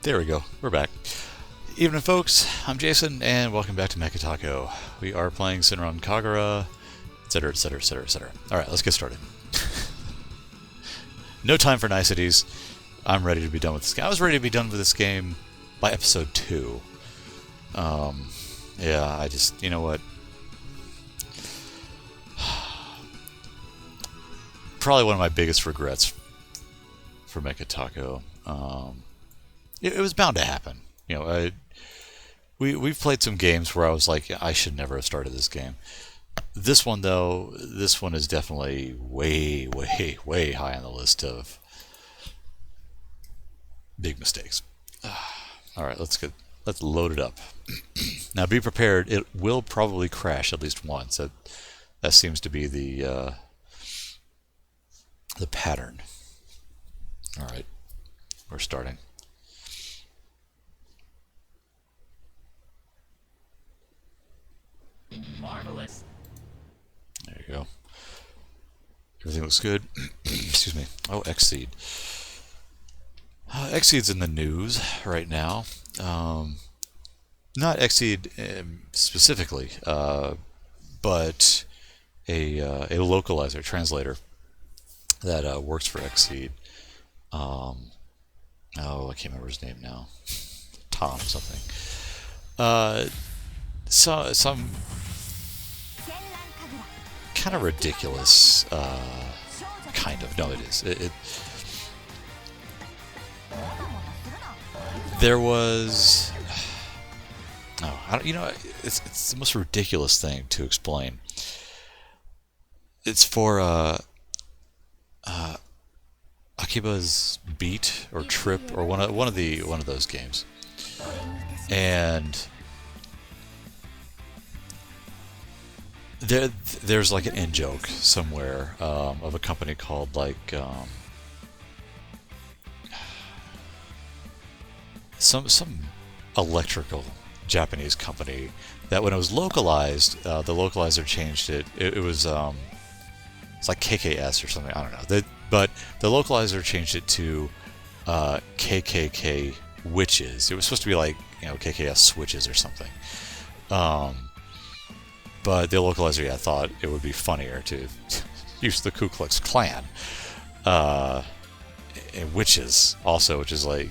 There we go. We're back. Evening, folks. I'm Jason, and welcome back to Mecha Taco. We are playing Senran Kagura, etc., etc., etc., etc. Alright, let's get started. No time for niceties. I'm ready to be done with this game. I was ready to be done with this game by episode 2. Yeah, I just, you know what? Probably one of my biggest regrets for Mecha Taco. It was bound to happen. You know, we've played some games where I was like, I should never have started this game. This one, though, this one is definitely way, way, way high on the list of big mistakes. All right, let's load it up. Now, be prepared. It will probably crash at least once. That seems to be the pattern. All right, we're starting. Marvelous. There you go. Everything looks good. Excuse me. Oh, Xseed. Xseed's in the news right now. Not Xseed specifically, but a localizer, translator that works for Xseed. Oh, I can't remember his name now. Tom something. Some kind of ridiculous, kind of. No, it is. There was. No, I don't. You know, it's the most ridiculous thing to explain. It's for Akiba's Beat or Trip or one of those games, and there's like an in-joke somewhere of a company called like some electrical Japanese company that when it was localized, the localizer changed it. It was it's like KKS or something. I don't know. But the localizer changed it to KKK Witches. It was supposed to be like, you know, KKS Switches or something. But the localizer, yeah, thought it would be funnier to use the Ku Klux Klan. And witches, also, which is like...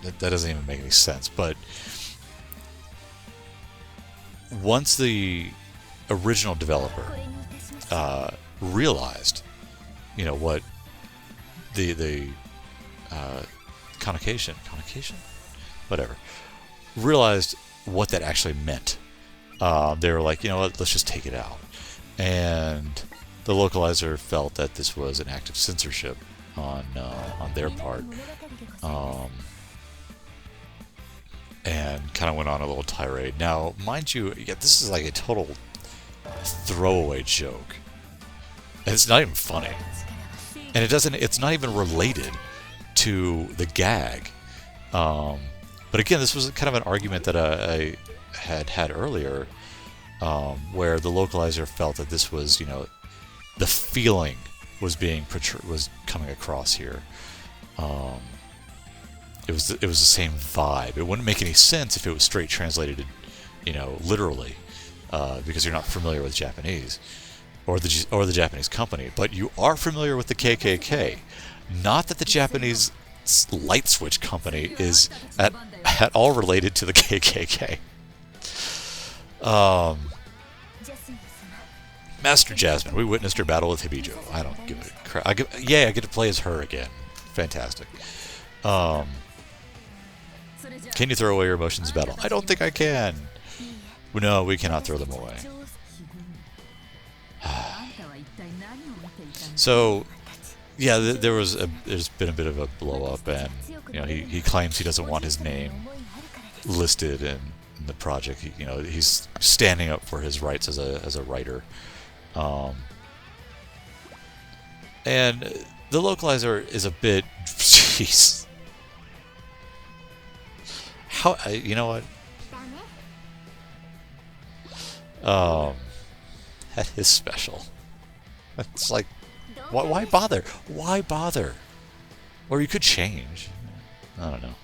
That doesn't even make any sense. But once the original developer realized, you know, what the connotation? Whatever. Realized what that actually meant. They were like, you know what, let's just take it out. And the localizer felt that this was an act of censorship on their part, and kind of went on a little tirade. Now, mind you, yeah, this is like a total throwaway joke. And it's not even funny. And it's not even related to the gag. But again, this was kind of an argument that I had earlier, where the localizer felt that this was, you know, the feeling was coming across here. It was the same vibe. It wouldn't make any sense if it was straight translated, you know, literally, because you're not familiar with Japanese or the Japanese company, but you are familiar with the KKK. Not that the Japanese light switch company is at all related to the KKK. Master Jasmine, we witnessed her battle with Hibijo. I don't give a crap. I get to play as her again. Fantastic. Can you throw away your emotions in battle? I don't think I can. No, we cannot throw them away. So, yeah, there's been a bit of a blow up, and you know he claims he doesn't want his name listed in the project. He's standing up for his rights as a writer, and the localizer is a bit, jeez. How, you know what? That is special. It's like, why bother? Why bother? Or you could change. I don't know.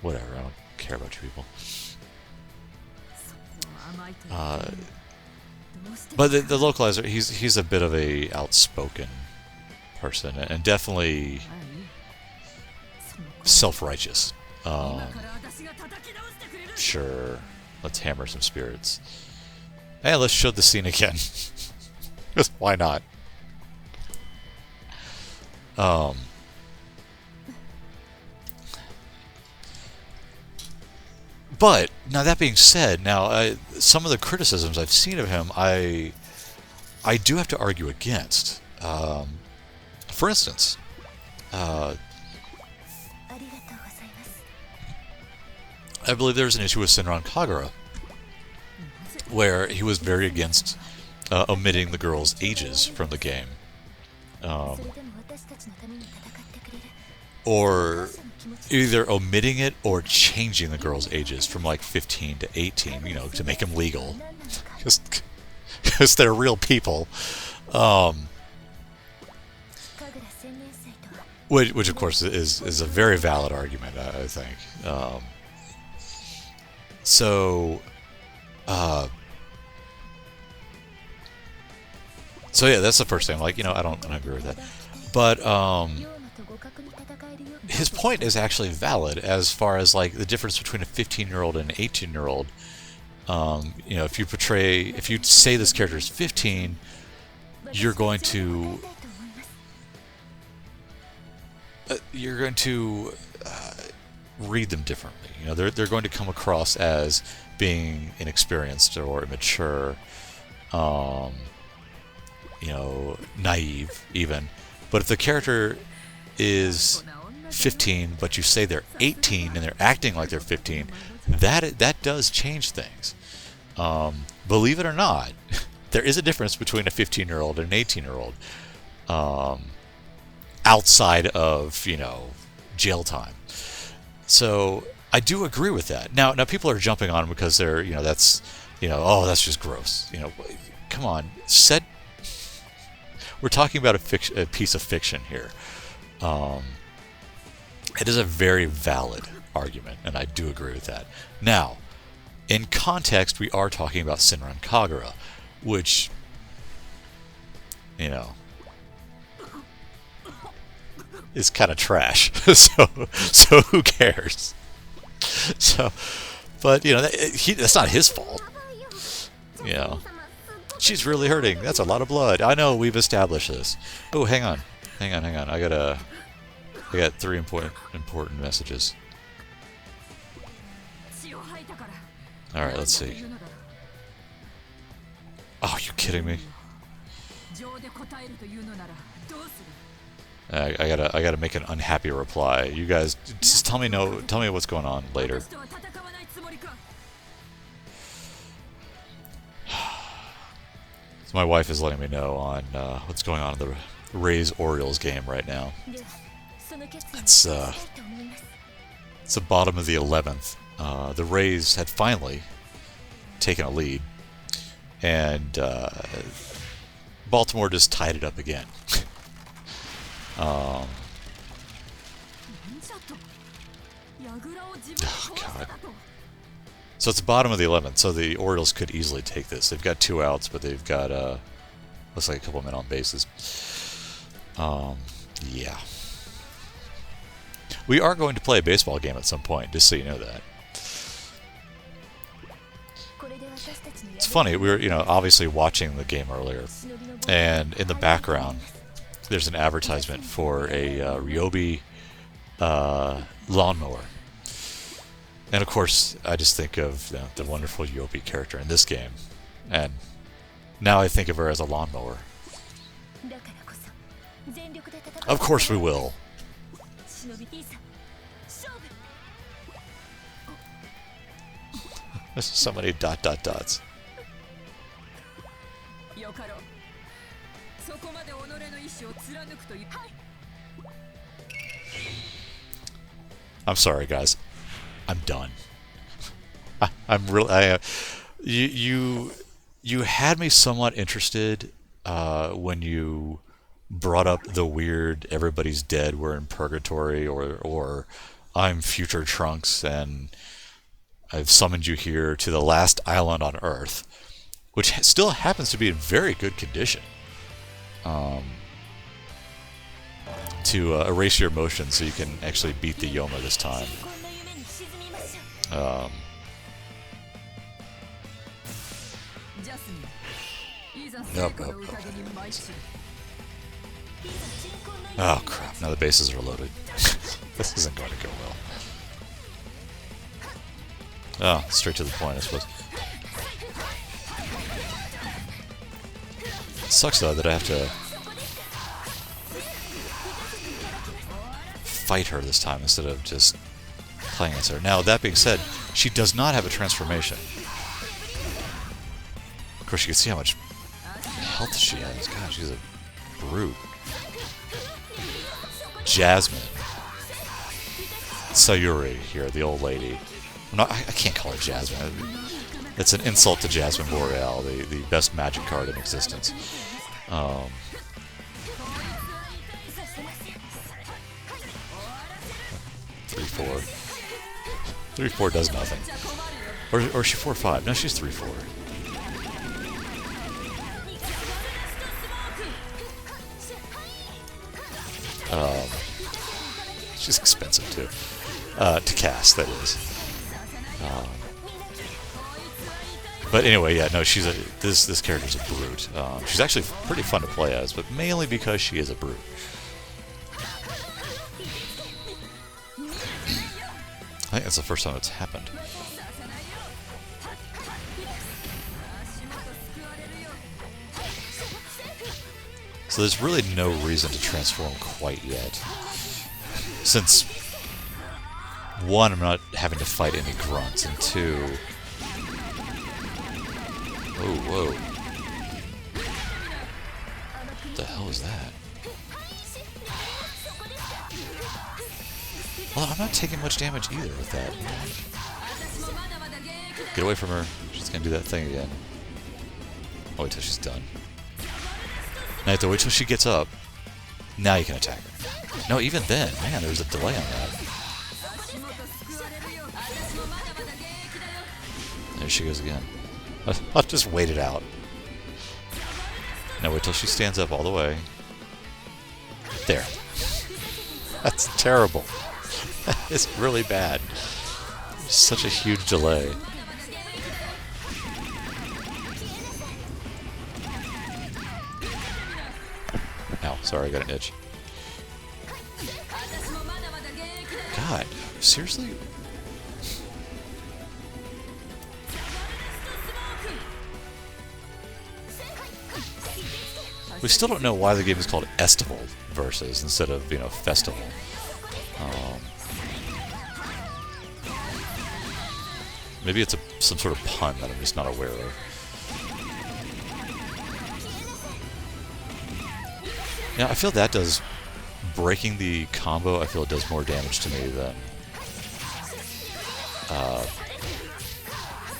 Whatever, I don't care about you people. But the localizer, he's a bit of a outspoken person, and definitely self-righteous. Sure, let's hammer some spirits. And let's show the scene again. Just why not? But now that being said, some of the criticisms I've seen of him, I do have to argue against. For instance, I believe there was an issue with Senran Kagura where he was very against omitting the girls' ages from the game. Or either omitting it or changing the girls' ages from like 15 to 18, you know, to make them legal. Because they're real people. Which of course is a very valid argument, I think. So yeah, that's the first thing. Like, you know, I don't agree with that. But his point is actually valid as far as like the difference between a 15-year-old and an 18-year-old. You know, if you say this character is 15, you're going to read them differently. You know, they're going to come across as being inexperienced or immature, you know, naive even. But if the character is 15, but you say they're 18 and they're acting like they're 15, that does change things. Believe it or not, there is a difference between a 15-year-old and an 18-year-old. Outside of, you know, jail time. So I do agree with that. Now people are jumping on him because they're, you know, that's, you know, oh, that's just gross. You know, come on, we're talking about a piece of fiction here. It is a very valid argument, and I do agree with that. Now, in context, we are talking about Senran Kagura, which, you know, is kind of trash. so who cares? But you know, that's not his fault. You know, she's really hurting. That's a lot of blood. I know, we've established this. Oh, hang on. I got 3 important messages. All right, let's see. Oh, are you kidding me? I gotta make an unhappy reply. You guys, just tell me what's going on later. So my wife is letting me know on what's going on in the Rays Orioles game right now. It's the bottom of the 11th. The Rays had finally taken a lead, and Baltimore just tied it up again. Oh, God. So it's the bottom of the 11th, so the Orioles could easily take this. They've got 2 outs, but they've got, looks like a couple men on bases. Yeah. We are going to play a baseball game at some point, just so you know that. It's funny, we were, you know, obviously watching the game earlier, and in the background, there's an advertisement for a Ryobi lawnmower. And of course, I just think of the wonderful Ryobi character in this game. And now I think of her as a lawnmower. Of course we will. There's so many ... dots. I'm sorry, guys. I'm done. I'm really. You had me somewhat interested when you brought up the weird everybody's dead, we're in purgatory, or I'm future Trunks and I've summoned you here to the last island on Earth, which still happens to be in very good condition, to erase your emotions so you can actually beat the Yoma this time. Nope. Oh crap, now the bases are loaded. This isn't going to go well. Oh, straight to the point, I suppose. It sucks though that I have to fight her this time instead of just playing against her. Now, that being said, she does not have a transformation. Of course, you can see how much health she has. God, she's a brute. Jasmine. Sayuri here, the old lady. No, I can't call her Jasmine. It's an insult to Jasmine Boreal, the best magic card in existence. 3-4. 3-4 does nothing. Or is she 4-5? No, she's 3-4. She's expensive too. To cast, that is. But anyway, yeah, no, this character's a brute. She's actually pretty fun to play as, but mainly because she is a brute. I think that's the first time it's happened. So there's really no reason to transform quite yet. Since, one, I'm not having to fight any grunts, and two... Whoa. What the hell is that? Well, I'm not taking much damage either with that. Get away from her. She's gonna do that thing again. I'll wait till she's done. Now you have to wait till she gets up. Now you can attack her. No, even then. Man, there's a delay on that. There she goes again. I'll just wait it out. Now wait till she stands up all the way. There. That's terrible. It's really bad. Such a huge delay. Ow, sorry, I got an itch. God, seriously? We still don't know why the game is called Estival Versus instead of, Festival. Maybe it's some sort of pun that I'm just not aware of. Yeah, I feel that does... breaking the combo, I feel it does more damage to me than...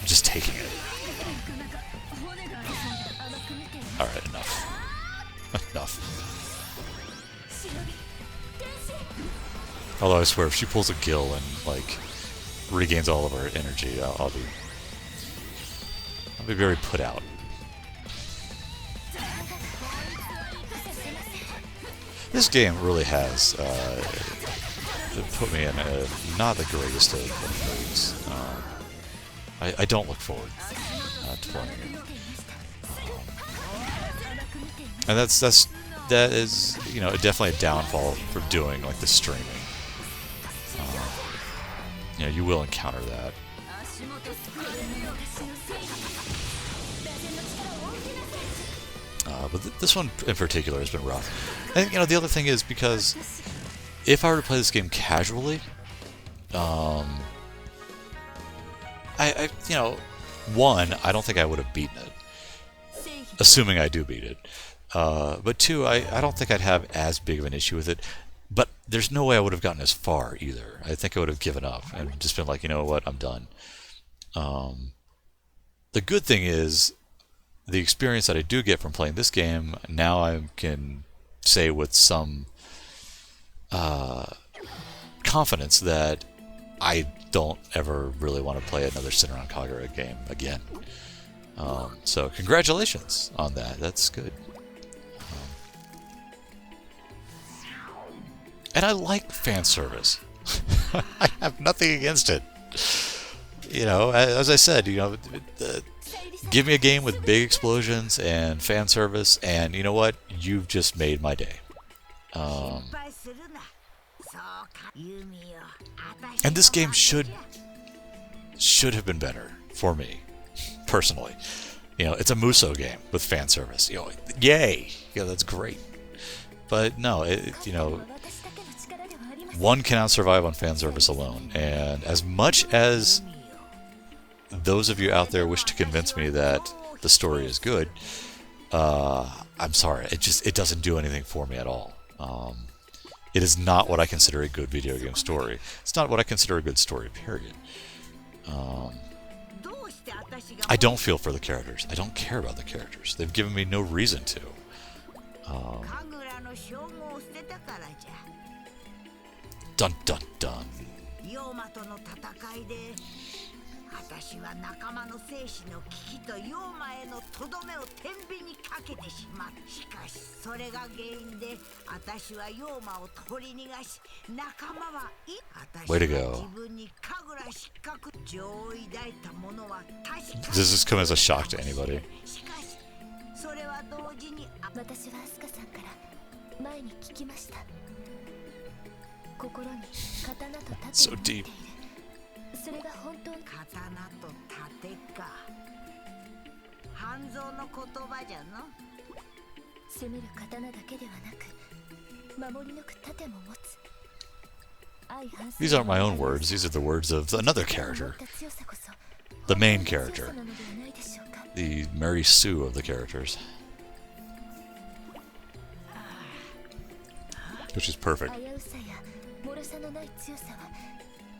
just taking it. Alright, enough. Enough. Although I swear, if she pulls a gill and, regains all of her energy, I'll be very put out. This game really has put me in not the greatest of moods. I don't look forward to playing it. And that is definitely a downfall for doing the streaming. You will encounter that. But this one in particular has been rough. And the other thing is, because if I were to play this game casually, one, I don't think I would have beaten it, assuming I do beat it. But two, I don't think I'd have as big of an issue with it. But there's no way I would have gotten as far either. I think I would have given up and just been like, you know what, I'm done. The good thing is, the experience that I do get from playing this game, now I can say with some confidence that I don't ever really want to play another Senran Kagura game again. So congratulations on that. That's good. And I like fan service. I have nothing against it. You know, as I said, you know, give me a game with big explosions and fan service, and you know what? You've just made my day. And this game should have been better for me, personally. You know, it's a Muso game with fan service. You know, yay! Yeah, that's great. But no, you know, one cannot survive on fan service alone. And as much as those of you out there wish to convince me that the story is good, I'm sorry, it doesn't do anything for me at all. It is not what I consider a good video game story. It's not what I consider a good story, period. I don't feel for the characters. I don't care about the characters. They've given me no reason to. Dun dun dun. 私は仲間の生死の危機と妖魔へのとどめを天秤にかけてしまう。しかしそれが原因で私は妖魔を取り逃がし、仲間は私は自分に神楽失格情を抱いたものは確かに。 Does this come as a shock to anybody? しかしそれは同時に私はアスカさんから前に聞きました。心に刀と盾を持っている。 それが本当に刀と盾か。半蔵の言葉じゃの。攻める刀だけではなく、守り抜く盾も持つ。These aren't my own words. These are the words of another character, the main character, the Mary Sue of the characters, which is perfect.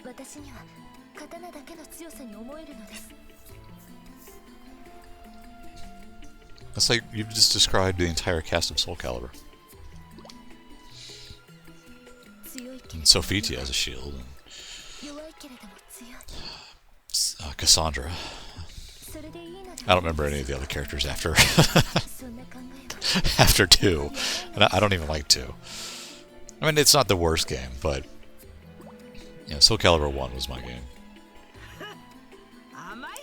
私には刀だけの強さに思えるのです。 That's like you've just described the entire cast of Soul Calibur. And Sophitia has a shield. And Cassandra. I don't remember any of the other characters after after 2. And I don't even like 2. I mean, it's not the worst game, but yeah, Soul Calibur 1 was my game.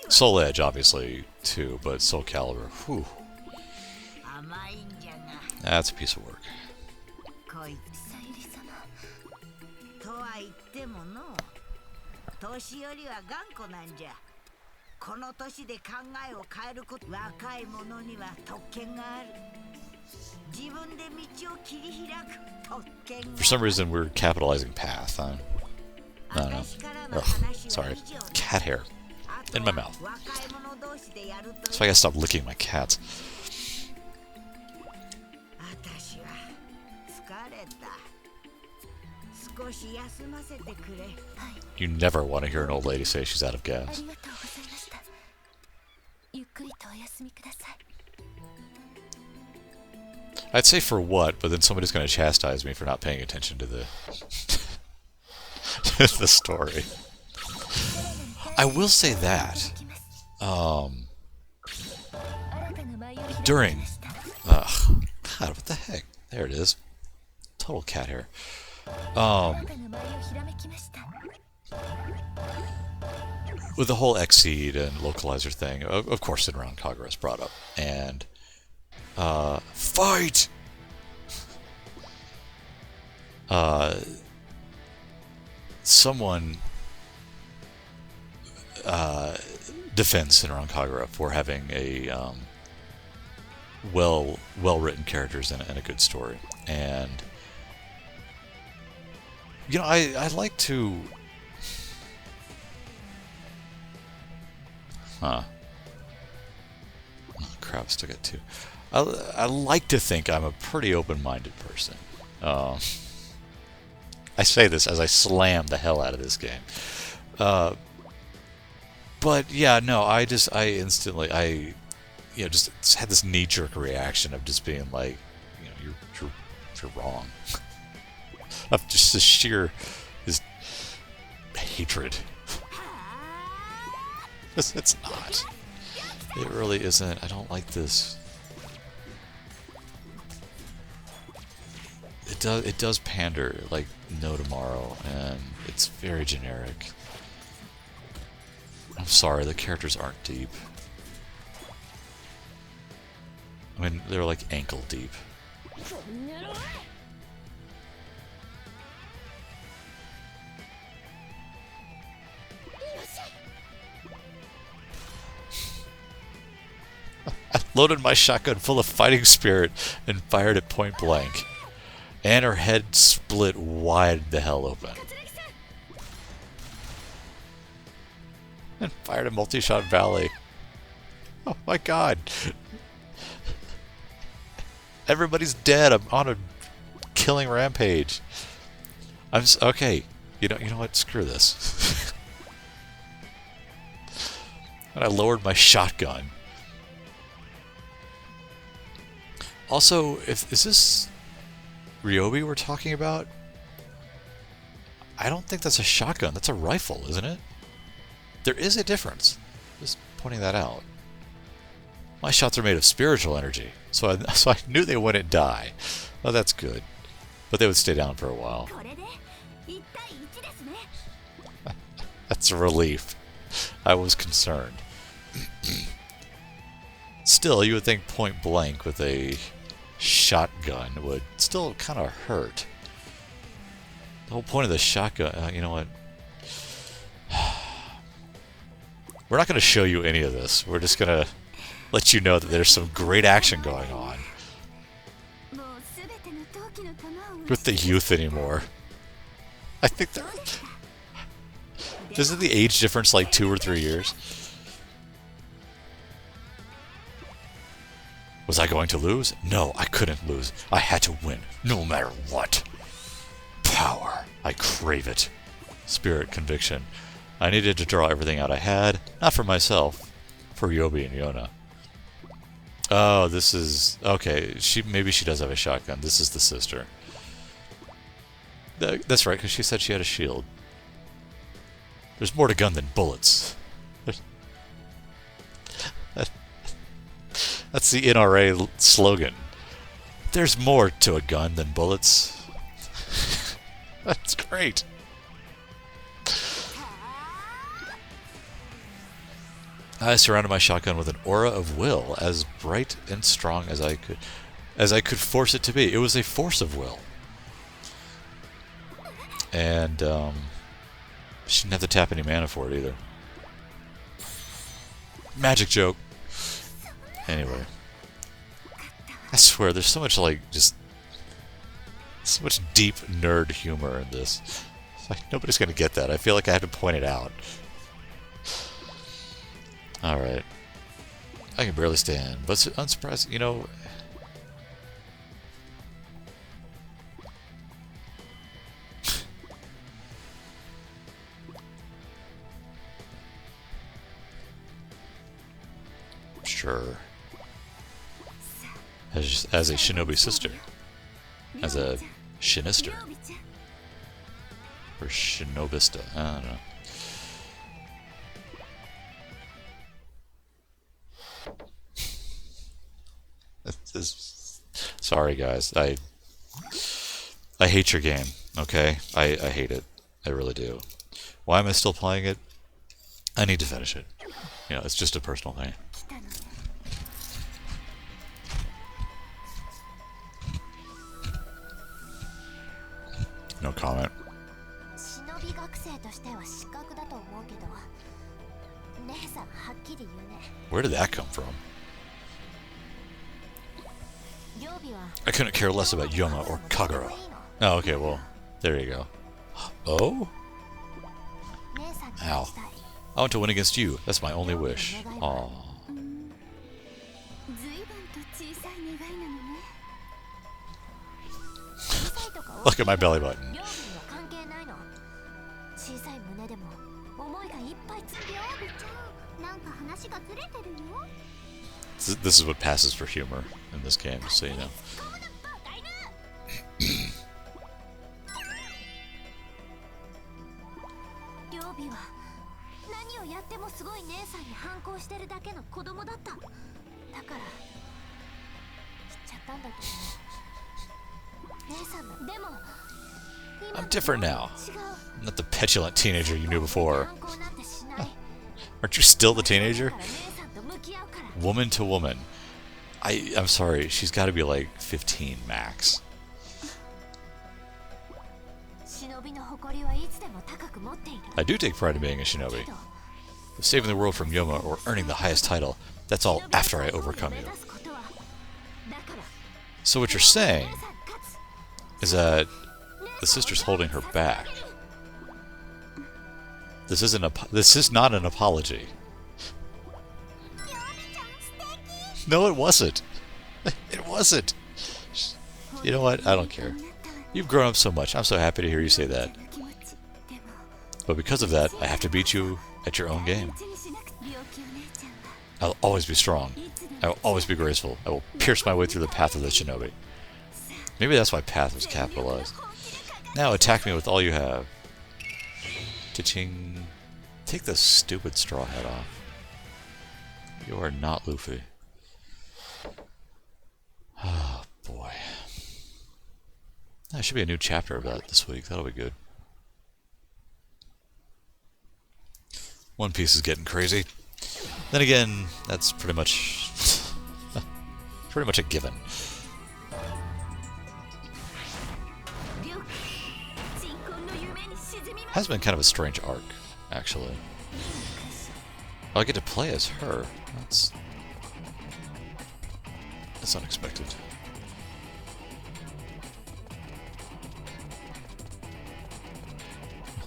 Soul Edge, obviously, too, but Soul Calibur, whew. That's a piece of work. 年寄りは頑固なんじゃ。この年で考えを変えること、若い者には特権がある。自分で道を切り開く特権がある。 For some reason, we're capitalizing path. I don't know. Ugh, sorry. Cat hair in my mouth. So I gotta stop licking my cats. You never want to hear an old lady say she's out of gas. I'd say for what, but then somebody's going to chastise me for not paying attention to the the story. I will say that during God, what the heck? There it is. Total cat hair. With the whole Xseed and localizer thing, of course, Senran Kagura is brought up, and fight. Someone defends Senran Kagura for having a well-written characters and a good story, and you know, I like to. Oh, crap, still got 2. I like to think I'm a pretty open-minded person. I say this as I slam the hell out of this game. But yeah, no, I instantly, just had this knee-jerk reaction of just being like, you're You're wrong. Of just the sheer hatred. It's not. It really isn't. I don't like this. It does pander like no tomorrow, and it's very generic. I'm sorry, the characters aren't deep. I mean, they're like ankle deep. I loaded my shotgun full of fighting spirit and fired it point blank. And her head split wide the hell open. And fired a multi-shot volley. Oh my god. Everybody's dead. I'm on a killing rampage. Okay. You know what? Screw this. And I lowered my shotgun. Also, is this Ryobi we're talking about? I don't think that's a shotgun. That's a rifle, isn't it? There is a difference. Just pointing that out. My shots are made of spiritual energy, so I knew they wouldn't die. Oh, that's good. But they would stay down for a while. That's a relief. I was concerned. Still, you would think point blank with a shotgun would still kind of hurt. The whole point of the shotgun, you know what? We're not going to show you any of this. We're just going to let you know that there's some great action going on. With the youth anymore. I think there... Isn't the age difference like 2 or 3 years? Was I going to lose? No, I couldn't lose. I had to win, no matter what. Power. I crave it. Spirit, conviction. I needed to draw everything out I had, not for myself, for Ryobi and Yona. Oh, this is... Okay, maybe she does have a shotgun. This is the sister. That's right, because she said she had a shield. There's more to gun than bullets. That's the NRA slogan. There's more to a gun than bullets. That's great. I surrounded my shotgun with an aura of will, as bright and strong as I could force it to be. It was a force of will. And she didn't have to tap any mana for it either. Magic joke. Anyway, I swear there's so much like just so much deep nerd humor in this. It's like nobody's gonna get that. I feel like I have to point it out. All right, I can barely stand, but it's unsurprising, you know. Sure. As a shinobi sister. As a shinister. Or shinobista. I don't know. Sorry guys. I hate your game, okay? I hate it. I really do. Why am I still playing it? I need to finish it. You know, it's just a personal thing. No comment. Where did that come from? I couldn't care less about Yoma or Kagura. Oh, okay, well, there you go. Oh? Ow. I want to win against you. That's my only wish. Aww. Look at my belly button. This is what passes for humor in this game, so you know. I'm different now. I'm not the petulant teenager you knew before. Aren't you still the teenager? Woman to woman. I'm sorry, she's got to be like 15 max. I do take pride in being a shinobi. Saving the world from Yoma or earning the highest title, that's all after I overcome you. So what you're saying is that the sister's holding her back. This is not an apology. No, it wasn't. It wasn't. You know what? I don't care. You've grown up so much. I'm so happy to hear you say that. But because of that, I have to beat you at your own game. I'll always be strong. I will always be graceful. I will pierce my way through the path of the shinobi. Maybe that's why path was capitalized. Now attack me with all you have. Cha-ching. Take this stupid straw hat off. You are not Luffy. Oh, boy. There should be a new chapter of that this week. That'll be good. One Piece is getting crazy. Then again, that's pretty much a given. Has been kind of a strange arc, actually. Oh, I get to play as her. That's unexpected.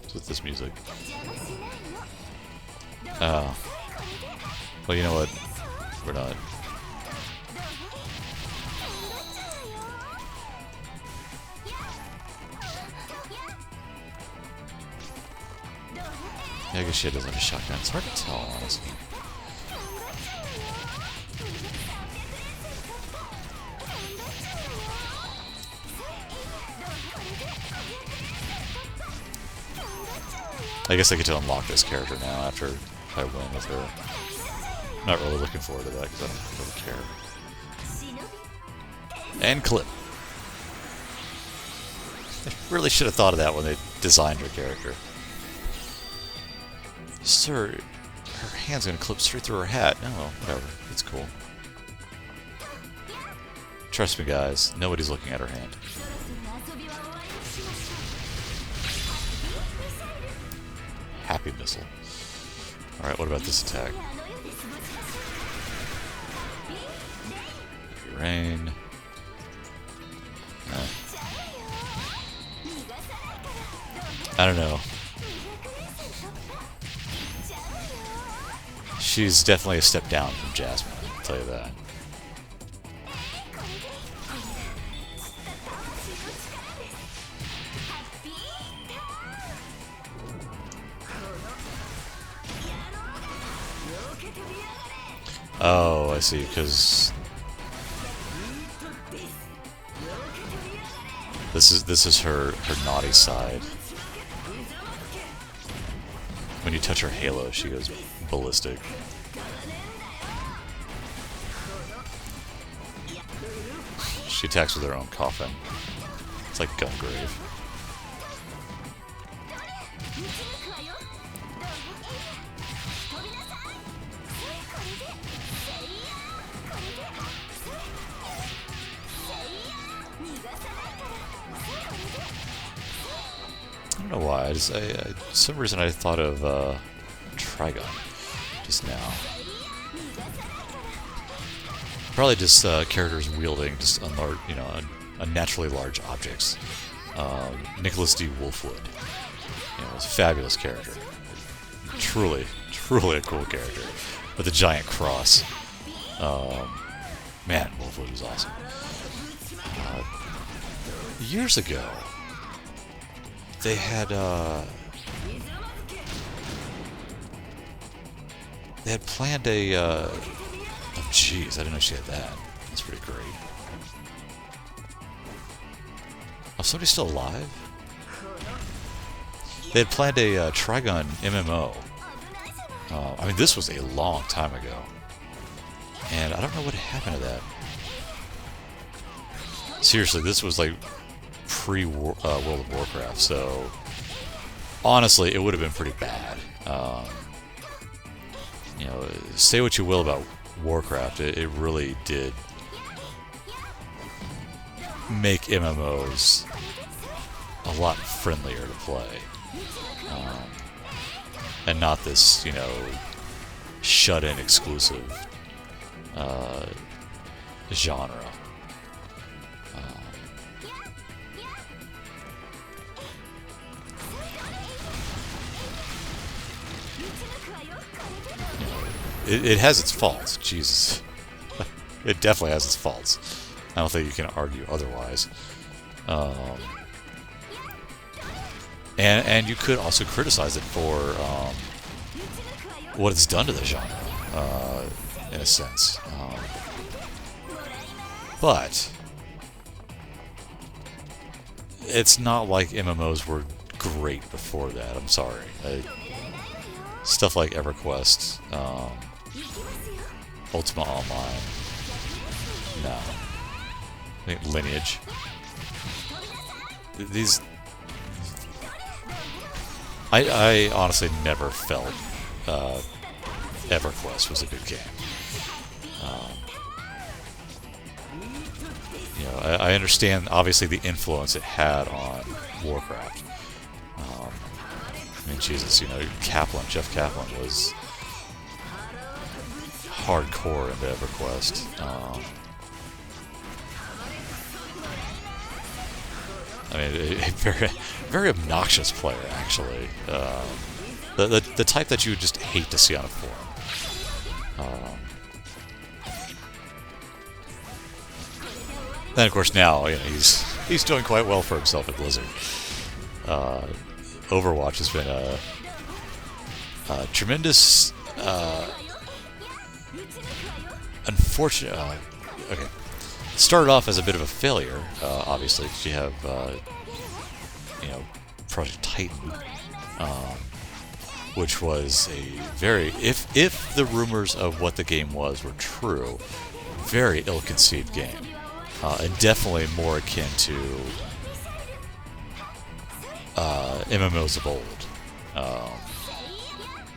What's with this music? Oh. Well, you know what? We're not. Yeah, I guess she doesn't have a shotgun. It's hard to tell, honestly. I guess I get to unlock this character now after I win with her. I'm not really looking forward to that because I don't really care. And clip. They really should have thought of that when they designed her character. Sir, her hand's gonna clip straight through her hat. No, whatever. It's cool. Trust me, guys. Nobody's looking at her hand. Happy missile. Alright, what about this attack? Heavy rain. I don't know. She's definitely a step down from Jasmine, I'll tell you that. Oh, I see, because this is her naughty side. When you touch her halo, she goes ballistic. She attacks with her own coffin. It's like Gungrave. I don't know why. I for some reason I thought of Trigon just now. Probably just characters wielding just unnaturally large objects. Nicholas D. Wolfwood, was a fabulous character. Truly a cool character with a giant cross. Man, Wolfwood was awesome. Years ago, they had planned a oh jeez, I didn't know she had that. That's pretty great. Oh, somebody's still alive? They had planned a Trigon MMO I mean, this was a long time ago. And I don't know what happened to that. Seriously, this was like pre-World of Warcraft, so honestly, it would have been pretty bad. You know, say what you will about Warcraft, it really did make MMOs a lot friendlier to play. And not this, you know, shut-in exclusive genre. It has its faults, Jesus. It definitely has its faults. I don't think you can argue otherwise. And you could also criticize it for what it's done to the genre, in a sense. But it's not like MMOs were great before that. I'm sorry. Stuff like EverQuest, Ultima Online, no. I think Lineage. These... I honestly never felt EverQuest was a good game. You know, I understand obviously the influence it had on Warcraft. I mean, Jesus, you know, Jeff Kaplan was hardcore into EverQuest. I mean, a very obnoxious player, actually. The type that you would just hate to see on a forum. Then, of course, now you know, he's doing quite well for himself at Blizzard. Overwatch has been a tremendous, unfortunate. Okay. Started off as a bit of a failure, obviously, because you have, you know, Project Titan, which was a very, if the rumors of what the game was were true, very ill-conceived game, and definitely more akin to MMOs of old.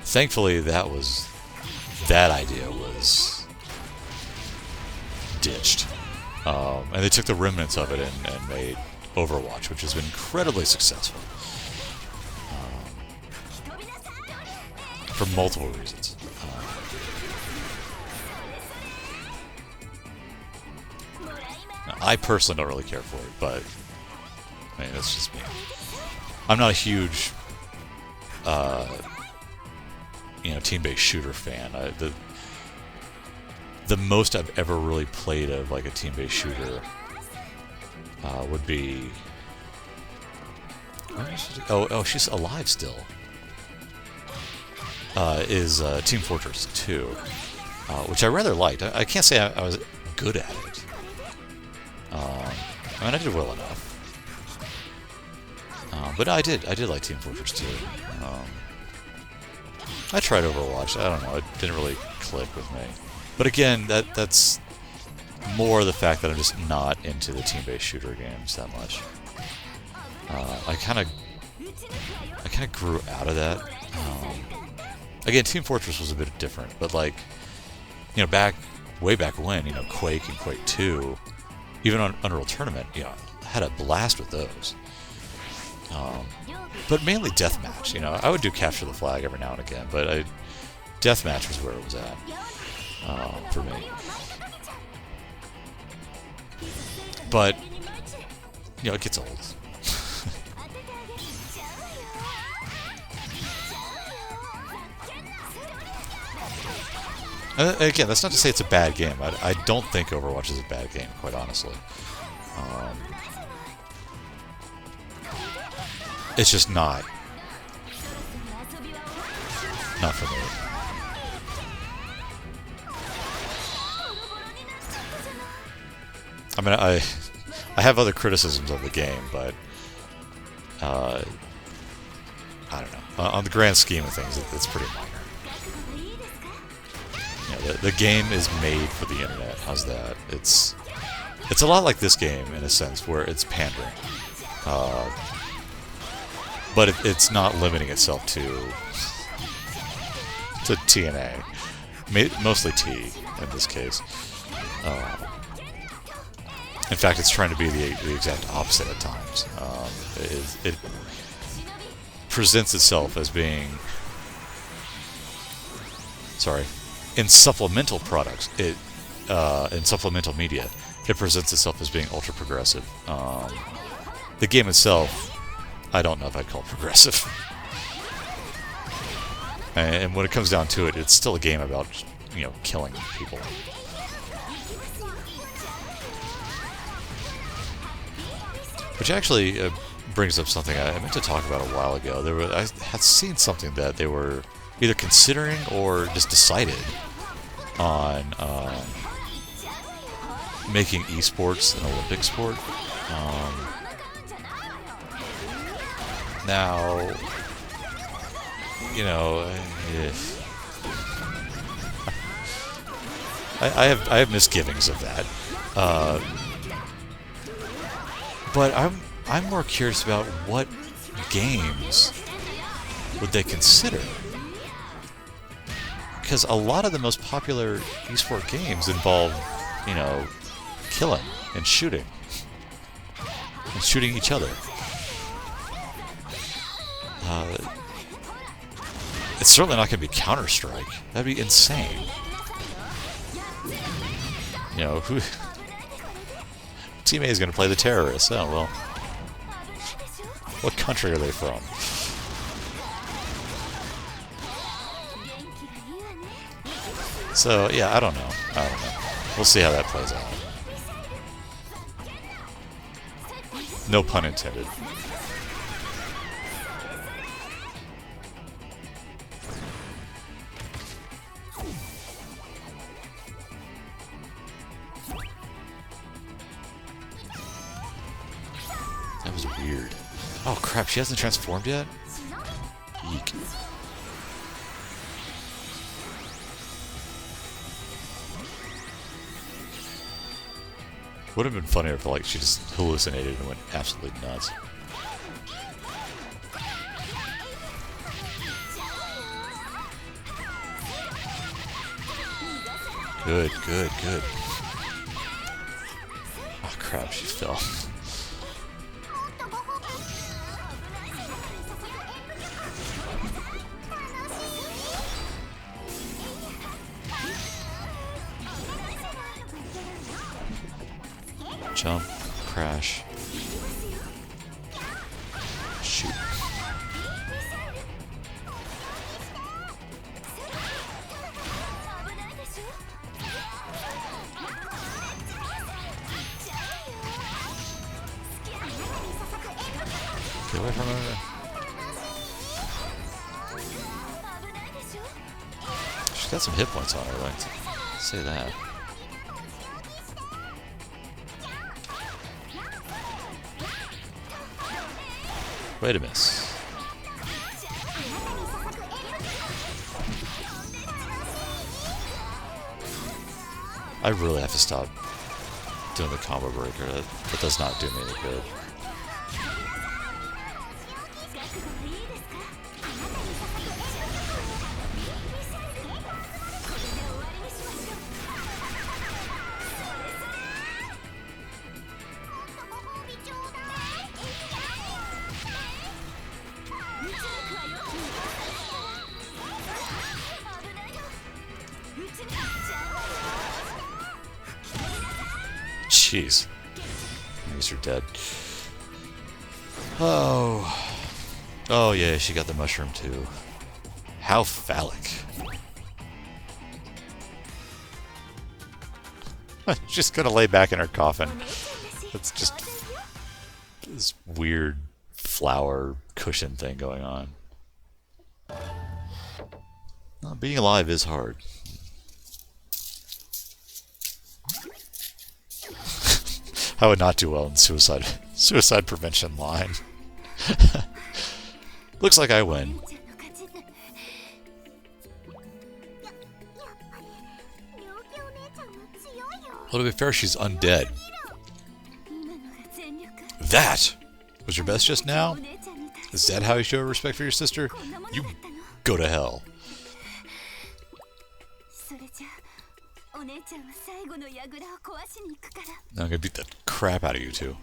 Thankfully, that idea was ditched. And they took the remnants of it and made Overwatch, which has been incredibly successful. For multiple reasons. I personally don't really care for it, but I mean, that's just me. I'm not a huge you know, team-based shooter fan. The most I've ever really played of like a team-based shooter would be... Oh, she's alive still. Is Team Fortress 2, which I rather liked. I can't say I was good at it. I mean, I did well enough. But I did like Team Fortress 2. I tried Overwatch. I don't know. It didn't really click with me. But again, that's more the fact that I'm just not into the team-based shooter games that much. I kind of grew out of that. Again, Team Fortress was a bit different, but like, you know, way back when, you know, Quake and Quake 2, even on Unreal Tournament, you know, had a blast with those. But mainly deathmatch. You know, I would do Capture the Flag every now and again, but deathmatch was where it was at for me. But you know, it gets old. Again, that's not to say it's a bad game. I don't think Overwatch is a bad game, quite honestly. It's just not for me. I mean, I have other criticisms of the game, but I don't know. On the grand scheme of things, it's pretty minor. the game is made for the internet. How's that? It's a lot like this game in a sense, where it's pandering, but it's not limiting itself to TNA, mostly T in this case. In fact, it's trying to be the exact opposite at times. It presents itself as being, in supplemental products, in supplemental media, it presents itself as being ultra progressive. The game itself, I don't know if I'd call it progressive. And when it comes down to it, it's still a game about, killing people. Which actually brings up something I meant to talk about a while ago. I had seen something that they were either considering or just decided on making esports an Olympic sport. Now, I have misgivings of that. But I'm more curious about what games would they consider, because a lot of the most popular esport games involve, killing and shooting each other. It's certainly not going to be Counter-Strike. That'd be insane. Who? Team A is going to play the terrorists. Oh, well. What country are they from? So, yeah, I don't know. We'll see how that plays out. No pun intended. That was weird. Oh crap, she hasn't transformed yet? Eek. Would have been funnier if she just hallucinated and went absolutely nuts. Good. Oh crap, she fell. Jump, crash, shoot. Get away from her. She's got some hit points on her, let's say that. Way to miss. I really have to stop doing the combo breaker. That does not do me any good. Jeez. These are dead. Oh yeah, she got the mushroom too. How phallic. She's gonna lay back in her coffin. It's just this weird flower cushion thing going on. Well, being alive is hard. I would not do well in suicide prevention line. Looks like I win. Well, to be fair, she's undead. That was your best just now? Is that how you show respect for your sister? You go to hell. Now I'm gonna beat the crap out of you two.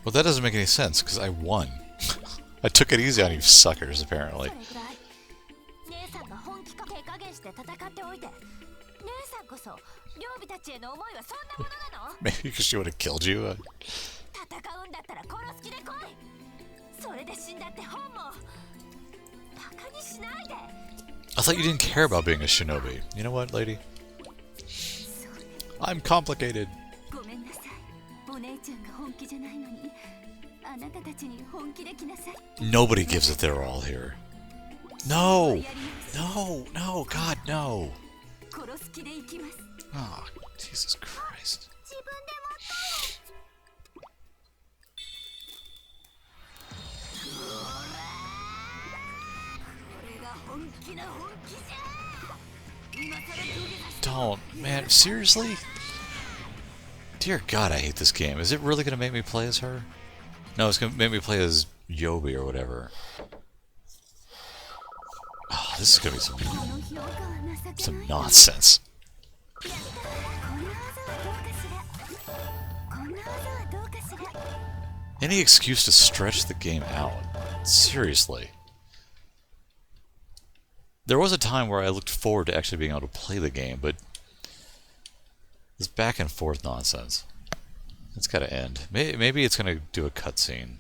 Well, that doesn't make any sense, because I won. I took it easy on you suckers, apparently. Maybe because she would have killed you. I thought you didn't care about being a shinobi. You know what, lady? I'm complicated. Nobody gives it their all here. No! No! No! God, no! Oh, Jesus Christ. Don't, man, seriously? Dear God, I hate this game. Is it really going to make me play as her? No, it's going to make me play as Yobi or whatever. Oh, this is going to be some nonsense. Any excuse to stretch the game out. Seriously. There was a time where I looked forward to actually being able to play the game, but this back and forth nonsense. It's got to end. Maybe it's going to do a cutscene.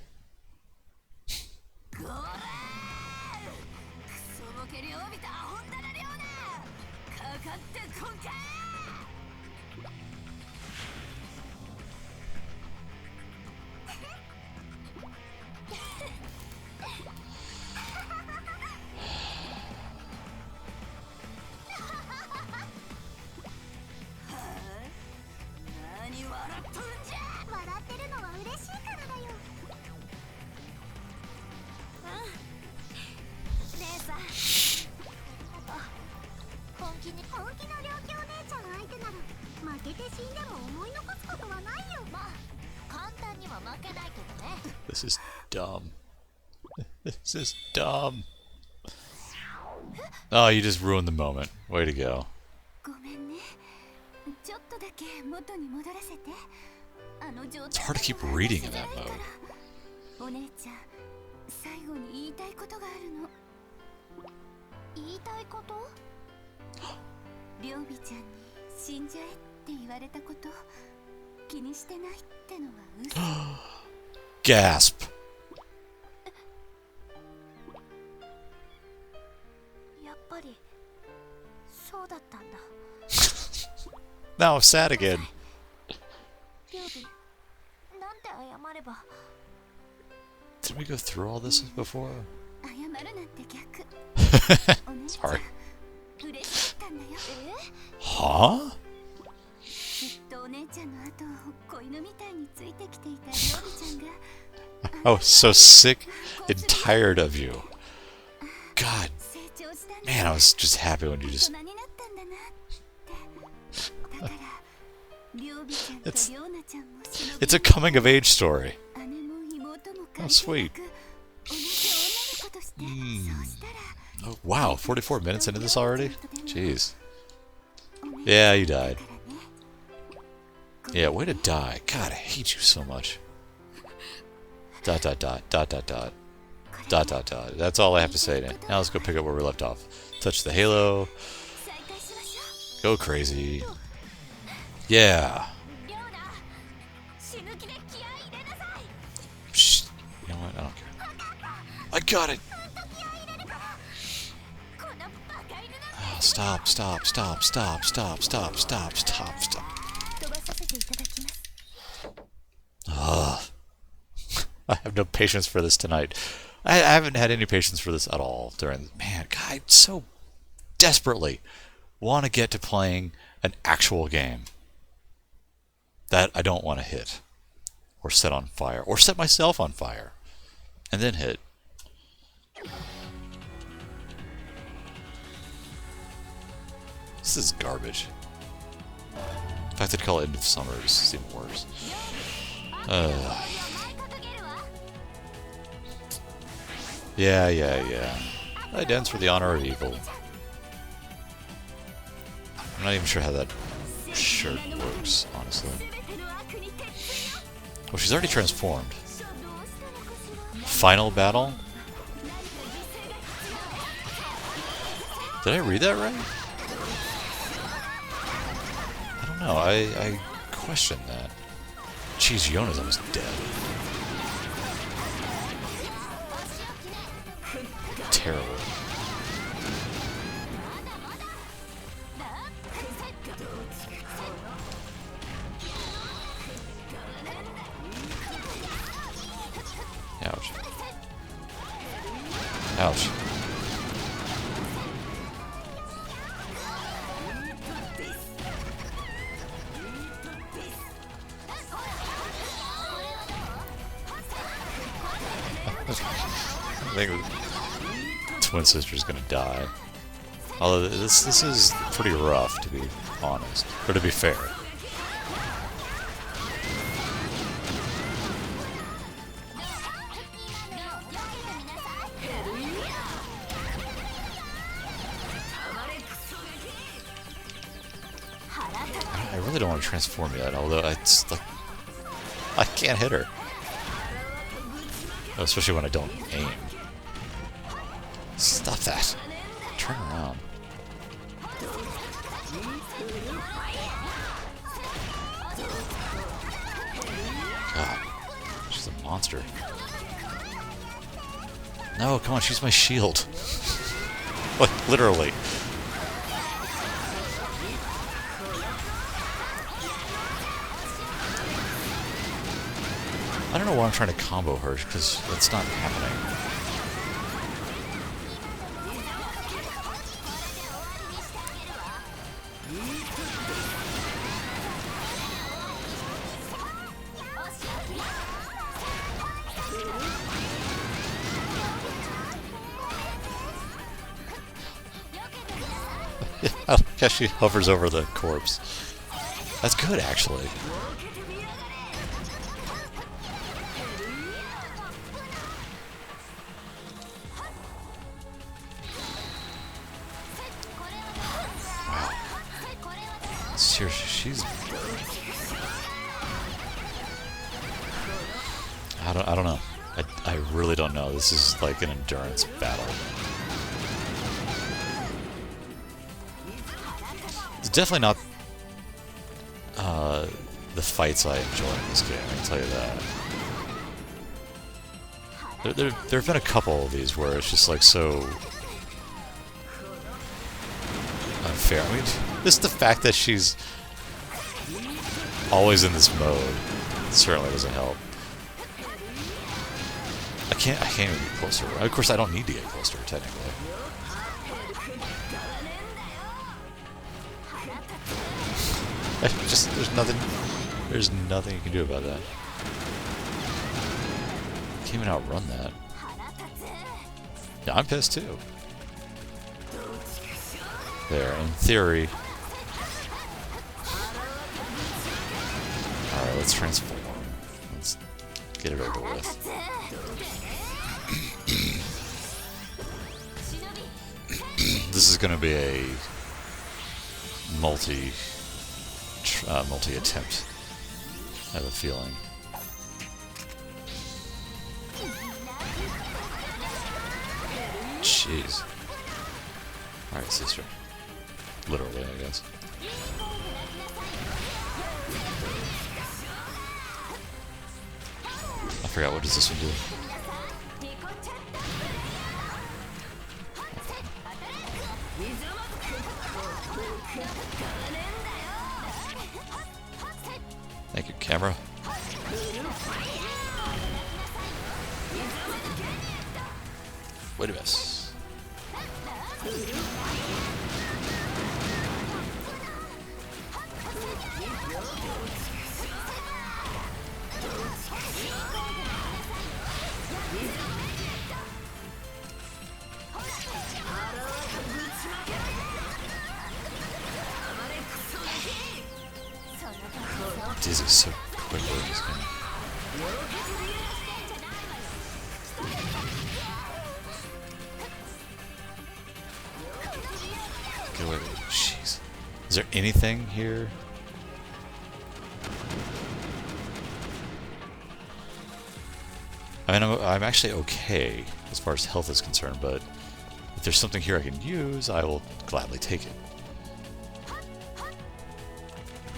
This is dumb. This is dumb. Oh, you just ruined the moment. Way to go. It's hard to keep reading in that mode. Gasp. Now I'm sad again. Did we go through all this before? Sorry. Huh? I was so sick and tired of you. God. Man, I was just happy when you just... It's a coming-of-age story. Oh, sweet. Oh, wow, 44 minutes into this already? Jeez. Yeah, you died. Yeah, way to die. God, I hate you so much. ... Dot, dot, dot, dot, dot, dot. Dot, dot, dot. That's all I have to say. Now let's go pick up where we left off. Touch the halo. Go crazy. Yeah. Shh. You know what? I don't care. I got it! Oh, stop, stop, stop, stop, stop, stop, stop, stop, stop. Ugh. I have no patience for this tonight. I haven't had any patience for this at all during... Man, God, I so desperately want to get to playing an actual game. That I don't want to hit. Or set on fire. Or set myself on fire. And then hit. This is garbage. In fact, they'd call it End of Summer is even worse. Yeah. I dance for the honor of evil. I'm not even sure how that shirt works, honestly. Well, she's already transformed. Final battle? Did I read that right? I don't know. I question that. Jeez, Yona's almost dead. Terrible. Ouch. Ouch. I think the twin sister's gonna die. Although this is pretty rough, to be honest, or to be fair. I really don't want to transform yet, although it's like I can't hit her. Especially when I don't aim. Stop that. Turn around. God. She's a monster. No, come on, she's my shield. Like, literally. I don't know why I'm trying to combo her, because that's not happening. I like how she hovers over the corpse. That's good, actually. Seriously, she's... I don't know. I really don't know. This is like an endurance battle. It's definitely not the fights I enjoy in this game, I can tell you that. There have been a couple of these where it's just like so unfair. I mean, just the fact that she's always in this mode certainly doesn't help. I can't even get closer. Of course, I don't need to get closer, technically. Just there's nothing you can do about that. Can't even outrun that. Yeah, I'm pissed too. There, in theory. Alright, let's transform. Let's get it over with. This is going to be a multi-attempt, I have a feeling. Jeez. Alright, sister. Literally, I guess. I forgot, what does this one do? Thank you, camera. Wait a miss. dizzy so quickly in this game. Get away with it. Jeez. Is there anything here? I mean, I'm actually okay as far as health is concerned, but if there's something here I can use, I will gladly take it.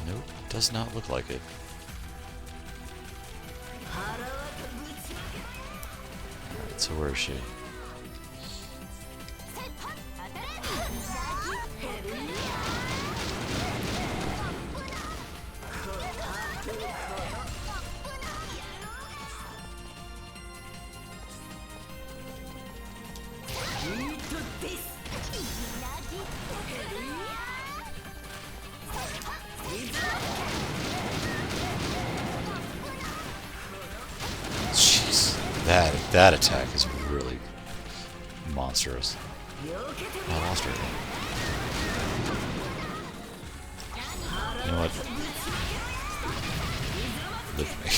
Nope, does not look like it. Alright, so where is she? Jeez, that attack is really monstrous. I lost her again. You know what? Lift me.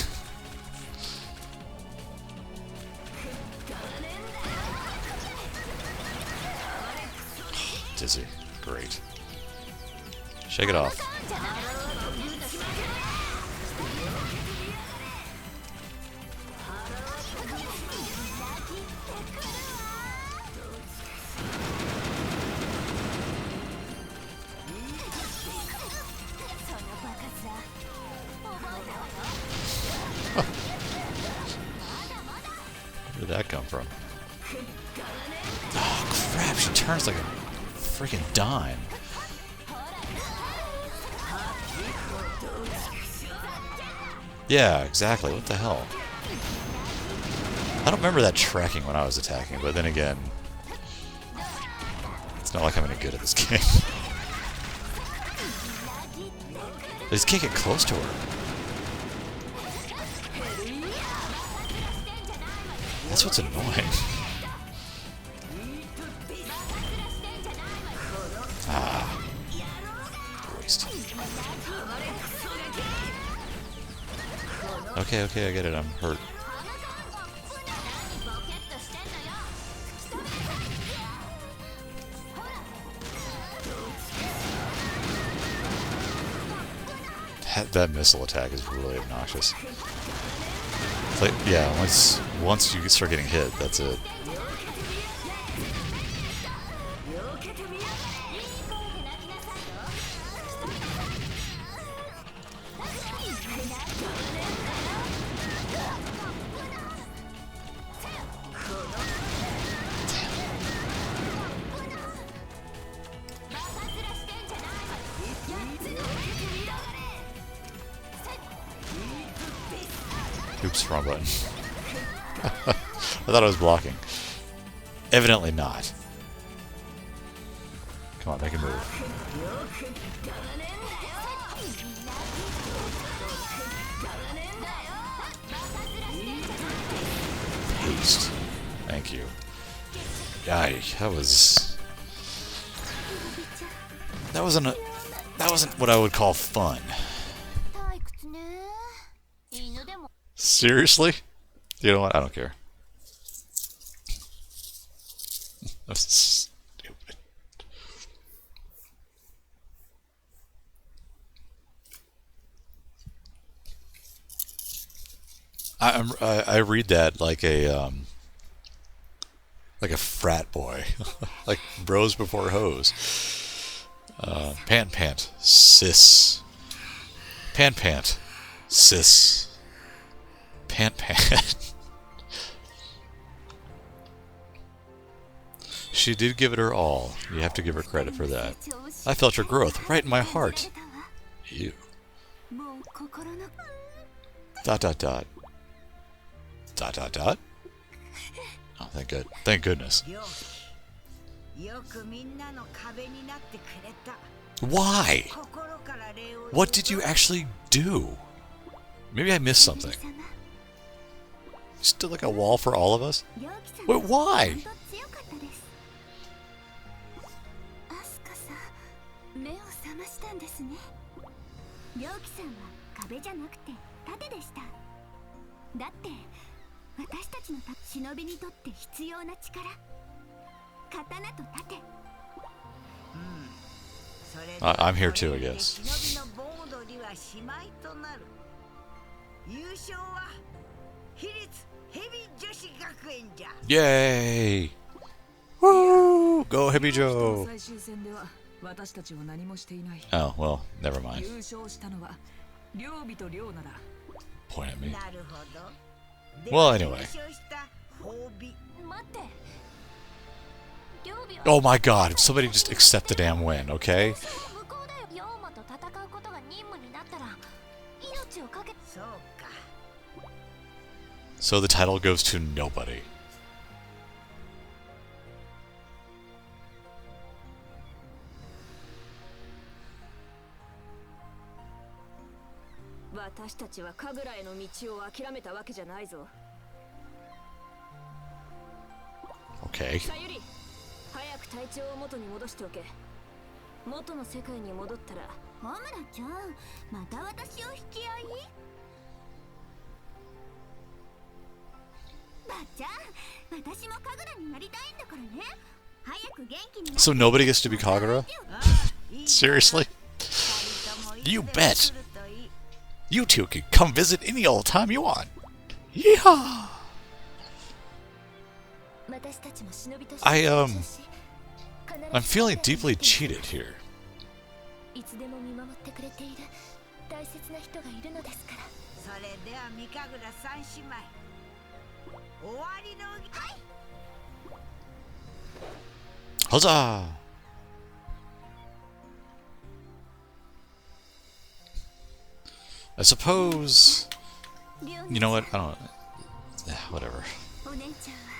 Dizzy. Great. Shake it off. Where did that come from? Oh crap, she turns like a freaking dime. Yeah, exactly. What the hell? I don't remember that tracking when I was attacking, but then again, it's not like I'm any good at this game. I just can't get close to her. That's what's annoying. Ah. Waste. Okay, okay, I get it. I'm hurt. That missile attack is really obnoxious. It's like, yeah, once you start getting hit, that's it. Oops, wrong button. I thought I was blocking. Evidently not. Come on, make a move. Haste. Thank you. Yikes, that wasn't what I would call fun. Seriously? You know what? I don't care. That's stupid. I read that like a frat boy, like bros before hoes. Pant, sis. Pant, sis. Pant. She did give it her all. You have to give her credit for that. I felt your growth right in my heart. Ew. ... Oh, thank goodness. Why? What did you actually do? Maybe I missed something. Still like a wall for all of us? Wait, why? 壁じゃなくて盾でした。だって私たちの忍びにとって必要な力、刀と盾。I'm here too, I guess. 忍びの盆踊りはしまいとなる。優勝は比率ヘビ女子学園じゃ。 Yay! Woo! Go Heavy Joe! 最終戦では私たちは何もしていない。 Oh, well, never mind. 優勝したのは両備と両名だ。 Point at me. なるほど。 Well, 優 anyway. 勝した褒美。待って。両備は Oh my god, somebody just accept the damn win, okay? 向こうだよ。妖魔と戦うことが任務になったら命をかけ。そうか。 So the title goes to nobody. 私たちは神楽への道を諦めたわけじゃないぞ。 Okay. さゆり、早く体調を元に戻しておけ。元の世界に戻ったら。ホムラちゃん、また私を引き合い？ばっちゃん、私も神楽になりたいんだからね。早く元気になって。 So nobody gets to be Kagura? Seriously? You bet! You two can come visit any old time you want. Yeehaw! I'm feeling deeply cheated here. いつでも見守ってくれている大切な人がいるのですから。それでは三神楽三姉妹、終わりの。Huzzah! I suppose... You know what? I don't... Whatever.